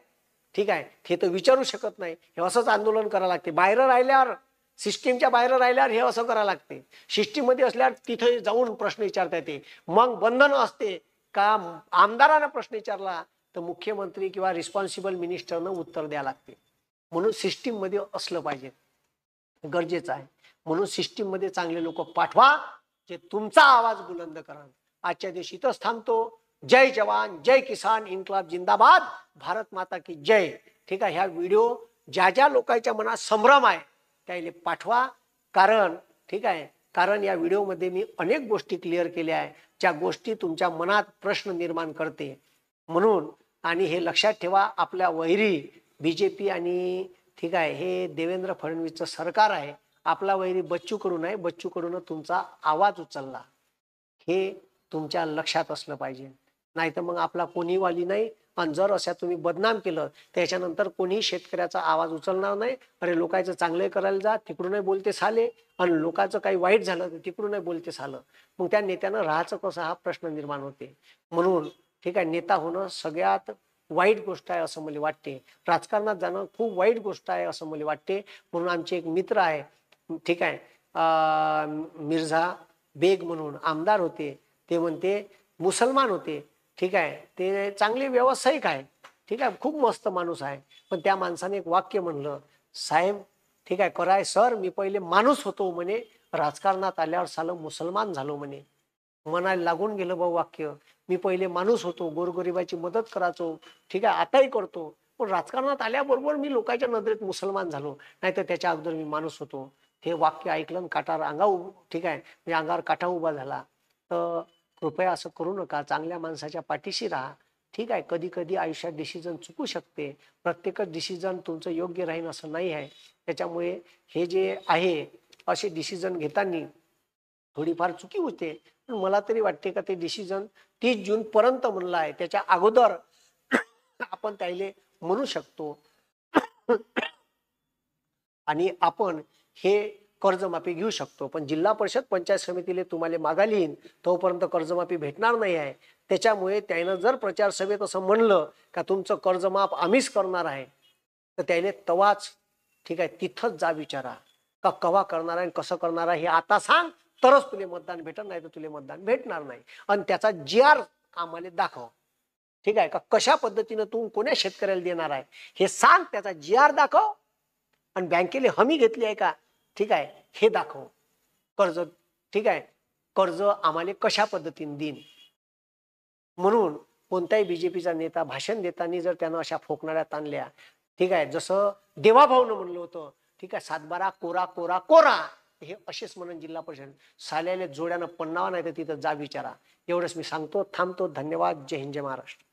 ठीक आहे. हे तर विचारू शकत नाही. हे असंच आंदोलन करावं लागते. बाहेर राहिल्यावर, सिस्टीमच्या बाहेर राहिल्यावर हे असं करावं लागते. सिस्टीममध्ये असल्यावर तिथे जाऊन प्रश्न विचारता येते. मग बंधन असते का आमदारानं प्रश्न विचारला तर मुख्यमंत्री किंवा रिस्पॉन्सिबल मिनिस्टरनं उत्तर द्यावं लागते. म्हणून सिस्टीममध्ये असलं पाहिजे, गरजेचं आहे. म्हणून सिस्टीममध्ये चांगले लोक पाठवा जे तुमचा आवाज बुलंद करा. आजच्या दिवशी इथंच थांबतो. जय जवान, जय किसान, इन्कलाब जिंदाबाद, भारत माता की जय. ठीक आहे. ह्या व्हिडिओ ज्या ज्या लोकांच्या मनात संभ्रम आहे त्याला पाठवा. कारण या व्हिडिओमध्ये मी अनेक गोष्टी क्लिअर केल्या आहे ज्या गोष्टी तुमच्या मनात प्रश्न निर्माण करते. म्हणून आणि हे लक्षात ठेवा, आपल्या वैरी बीजेपी आणि ठीक आहे हे देवेंद्र फडणवीसचं सरकार आहे. आपला वैरी बच्चू कडू नाही, बच्चू कडून तुमचा आवाज उचलला हे तुमच्या लक्षात असलं पाहिजे. नाही तर मग आपला कोणी वाली नाही. आणि जर अशा तुम्ही बदनाम केलं त्याच्यानंतर कोणी शेतकऱ्याचा आवाज उचलणार नाही. अरे लोकांचं चांगलं करायला जा, तिकडूनही बोलते साले, आणि लोकांचं काही वाईट झालं तर तिकडूनही बोलते सालं. मग त्या नेत्यानं राहायचं कसं हा प्रश्न निर्माण होते. म्हणून ठीक आहे, नेता होणं सगळ्यात वाईट गोष्ट आहे असं मला वाटते. राजकारणात जाणं खूप वाईट गोष्ट आहे असं मला वाटते. म्हणून आमचे एक मित्र आहे, ठीक आहे, मिर्झा बेग म्हणून आमदार होते, ते म्हणते मुसलमान होते. ठीक आहे. ते चांगले व्यावसायिक आहे. ठीक आहे. खूप मस्त माणूस आहे. पण त्या माणसाने एक वाक्य म्हणलं, साहेब ठीक आहे कराय सर, मी पहिले माणूस होतो म्हणे, राजकारणात आल्यावर सालं मुसलमान झालो म्हणे. मनाला लागून गेलं भाऊ वाक्य. मी पहिले माणूस होतो, गोरगरिबाची मदत करायचो, ठीक आहे, आताही करतो, पण राजकारणात आल्याबरोबर मी लोकांच्या नजरेत मुसलमान झालो, नाहीतर त्याच्या अगोदर मी माणूस होतो. हे वाक्य ऐकलं काटार अंगावर, ठीक आहे, म्हणजे अंगावर काटा उभा झाला. तर कृपया असं करू नका. चांगल्या माणसाच्या पाठीशी राहा. ठीक आहे. कधी कधी आयुष्यात डिसिजन चुकू शकते. प्रत्येकच डिसिजन तुमचं योग्य राहील असं नाही आहे. त्याच्यामुळे हे जे आहे असे डिसिजन घेताना थोडीफार चुकी होते. पण मला तरी वाटते का ते डिसिजन 30 जून पर्यंत म्हणलं आहे, त्याच्या अगोदर आपण त्याले म्हणू शकतो आणि आपण हे कर्जमाफी घेऊ शकतो. पण जिल्हा परिषद पंचायत समितीला तुम्हाला मागायला येईन तोपर्यंत कर्जमाफी भेटणार नाही आहे. त्याच्यामुळे त्यानं जर प्रचार सभेत असं म्हणलं का तुमचं कर्जमाफ आम्हीच करणार आहे, तर त्याने तवाच ठीक आहे तिथंच जा विचारा का कवा करणार आहे, कसं करणार आहे हे आता सांग, तरच तुले मतदान भेटणार, नाही तर तुले मतदान भेटणार नाही. आणि त्याचा GR आम्हाला दाखव. ठीक आहे का, कशा पद्धतीनं तू कोण्या शेतकऱ्याला देणार आहे हे सांग, त्याचा GR दाखव. आणि बँकेने हमी घेतली आहे का, ठीक आहे, हे दाखव. कर्ज, ठीक आहे, कर्ज आम्हाला कशा पद्धतीने देईन. म्हणून कोणताही बीजेपीचा नेता भाषण देताना जर त्यानं अशा फोकणाऱ्या ताणल्या, ठीक आहे, जसं देवाभाऊनं म्हणलं होतं, ठीक आहे, 7-12 कोरा कोरा कोरा, हे असेच म्हणून जिल्हा परिषद साल्याले जोड्यानं पन्नावा, नाही तर तिथं जा विचारा. एवढंच मी सांगतो, थांबतो. धन्यवाद. जय हिंद, जय महाराष्ट्र.